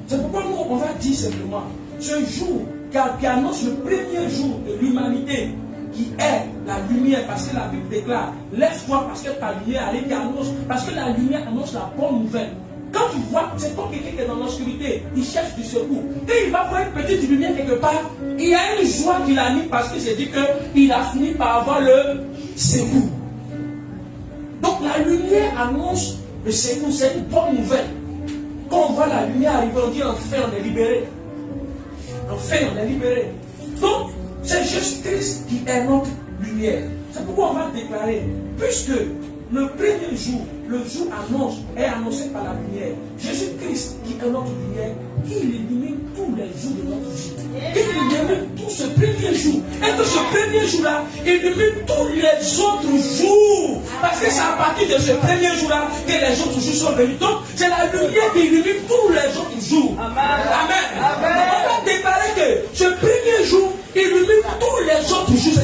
C'est pourquoi nous, on va dire simplement, ce jour qui annonce le premier jour de l'humanité, qui est la lumière, parce que la Bible déclare, lève-toi parce que ta lumière arrive, qui annonce, parce que la lumière annonce la bonne nouvelle. Quand tu vois, c'est comme quelqu'un qui est dans l'obscurité, il cherche du secours. Et il va voir une petite lumière quelque part, il y a une joie qui l'anime parce qu'il s'est dit qu'il a fini par avoir le secours. Donc la lumière annonce le secours, c'est une bonne nouvelle. Quand on voit la lumière arriver, on dit enfin on est libéré. Enfin on est libéré. Donc c'est Jésus-Christ qui est notre lumière. C'est pourquoi on va déclarer, puisque le premier jour, le jour est annoncé par la lumière. Jésus-Christ qui est notre lumière, qui illumine tous les jours de notre vie. Qui illumine tout ce premier jour. Et que ce premier jour-là illumine tous les autres jours. Parce que c'est à partir de ce premier jour-là que les autres jours sont venus. Donc c'est la lumière qui illumine tous les autres jours. Amen. Amen. On va déclarer que ce premier jour illumine tous les autres jours.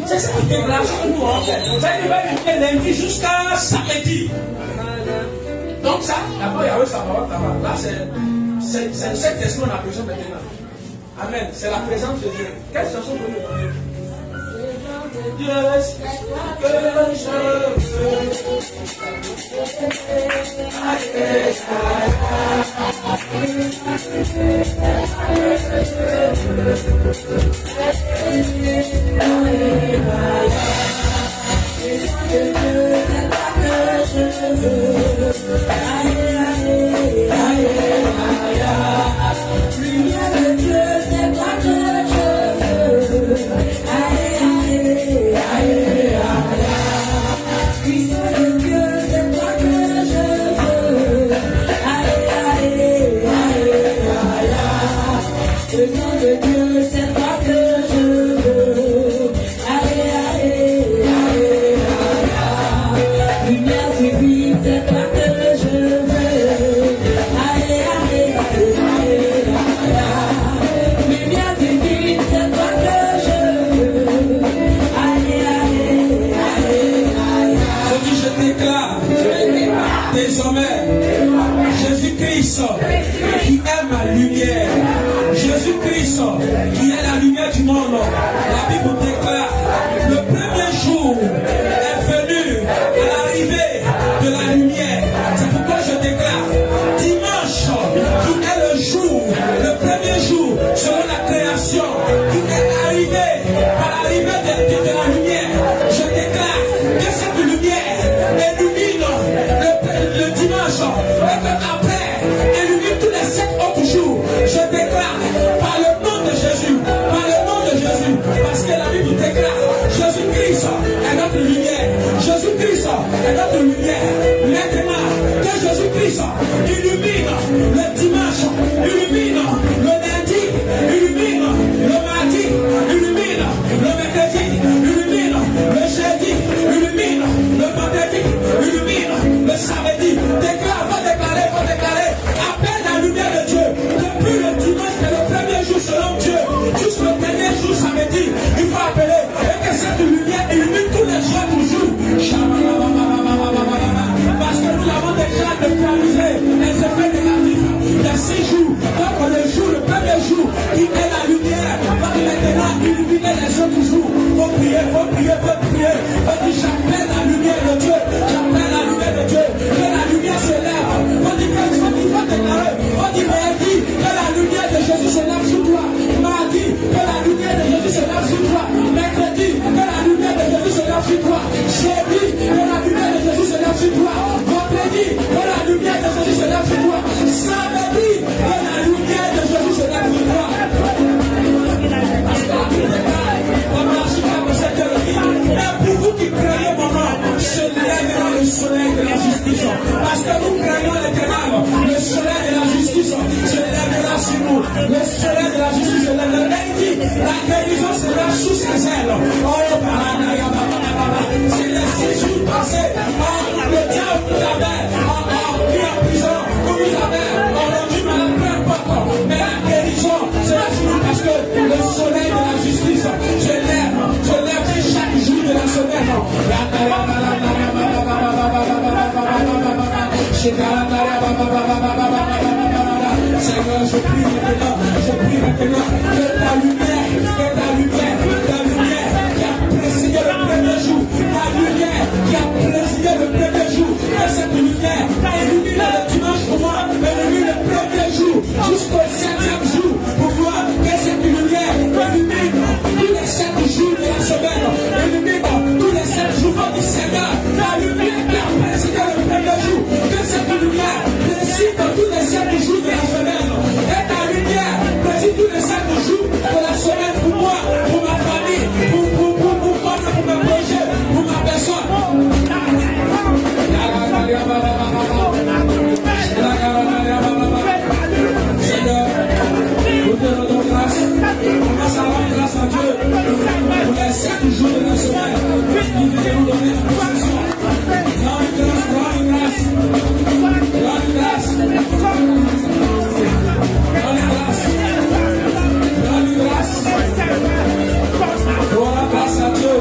C'est cette déclaration que nous avons fait. Ça va illuminer lundi jusqu'à samedi. Donc ça, d'abord il y avait sa parole. Là c'est cette question qu'on a besoin maintenant. Amen. C'est la présence de Dieu. Quelle chanson vous nous donner? Dieu que je Le sang de Dieu, c'est toi que je veux. Allez, allez, allez, allez. Lumière divine, c'est toi que je veux. Allez, allez, allez, allez, allez. Lumière divine, c'est toi que je veux. Allez, allez, allez, allez. Je dis, je déclare désormais Jésus-Christ qui est ma lumière. Jésus-Christ qui est la lumière du monde. La Bible déclare le premier jour est venu à l'arrivée de la lumière. C'est pourquoi je déclare dimanche qui est le jour, le premier jour selon la création qui est arrivé à l'arrivée de la lumière. Je déclare que cette lumière illumine le dimanche et qu'après illumine tous les 7 autres jours. Je déclare par le nom de Jésus, parce que la Bible déclare Jésus-Christ est notre lumière. Jésus-Christ est notre lumière. Maintenant que Jésus-Christ illumine le dimanche, illumine le lundi, illumine le mardi, illumine le mercredi, illumine le jeudi, illumine le vendredi, illumine le samedi. Déclare, va déclarer, appelle la lumière de Dieu. Depuis le dimanche, que le premier jour selon Dieu, jusqu'au dernier jour samedi, il faut appeler et que cette lumière illumine tous les jours toujours. Parce que nous l'avons déjà neutralisé les effets négatifs des 6 jours. Donc le premier jour, qui est la lumière, va maintenant illuminer les autres jours. Faut prier. Faut dire j'appelle la lumière de Dieu. J'appelle la lumière de Dieu. Que la lumière se lève. Faut dire déclarer. Faut dire mardi, que la lumière de Jésus se lève sur toi. Mardi, que la lumière de Jésus se lève sur toi. Mercredi, que la lumière de Jésus se lève sur toi. Jeudi, que la lumière de Jésus se lève sur toi. Vendredi, que la lumière de Jésus se lève sur toi. Samedi, que la lumière de Jésus se lève sur toi. Parce que la Bible déclare, on marche comme cette vie. Et pour vous qui craignez mon nom, se lèvera le soleil de la justice. Parce que nous craignons l'éternel, le soleil de la justice se lèvera sur nous. Le soleil de la justice se lèvera. Et il dit, la guérison sera sous ses ailes. Oh, c'est les 6 jours passés. Le diable vous avait pris en prison, vous avez rendu malade, peu importe. Mais la guérison sera sur nous parce que le soleil de la justice se lève chaque jour de la semaine. Seigneur, je prie maintenant que ta lumière qui a précédé le premier jour, ta lumière qui a précédé le premier jour, que cette lumière illumine le dimanche pour moi, illumine le premier jour jusqu'au 7e jour pour moi, que cette lumière illumine tous les 7 jours de la semaine, illumine tous les 7 jours du Seigneur, la lumière qui a précédé le premier jour, que cette lumière préside tous les 7 jours de la semaine, et ta lumière préside tous les 7 jours de la semaine pour moi, pour ma famille, pour mes projets, pour ma personne. Seigneur, nous te rendons grâce. Commence à rendre grâce à Dieu pour les 7 jours de la semaine. Nous devons nous donner la position. Rends grâce. Voilà, grâce à Dieu.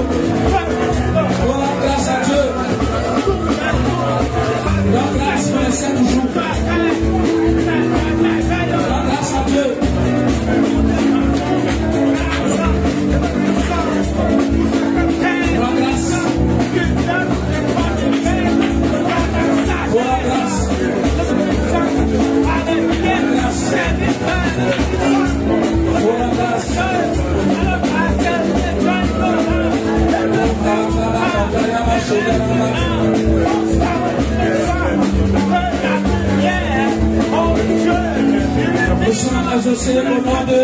Voilà, grâce à Dieu. Rends grâce pour les 7 jours. Rends grâce à Dieu. Rends grâce. Voilà, grâce. Voilà, grâce. Nous sommes associés au nom de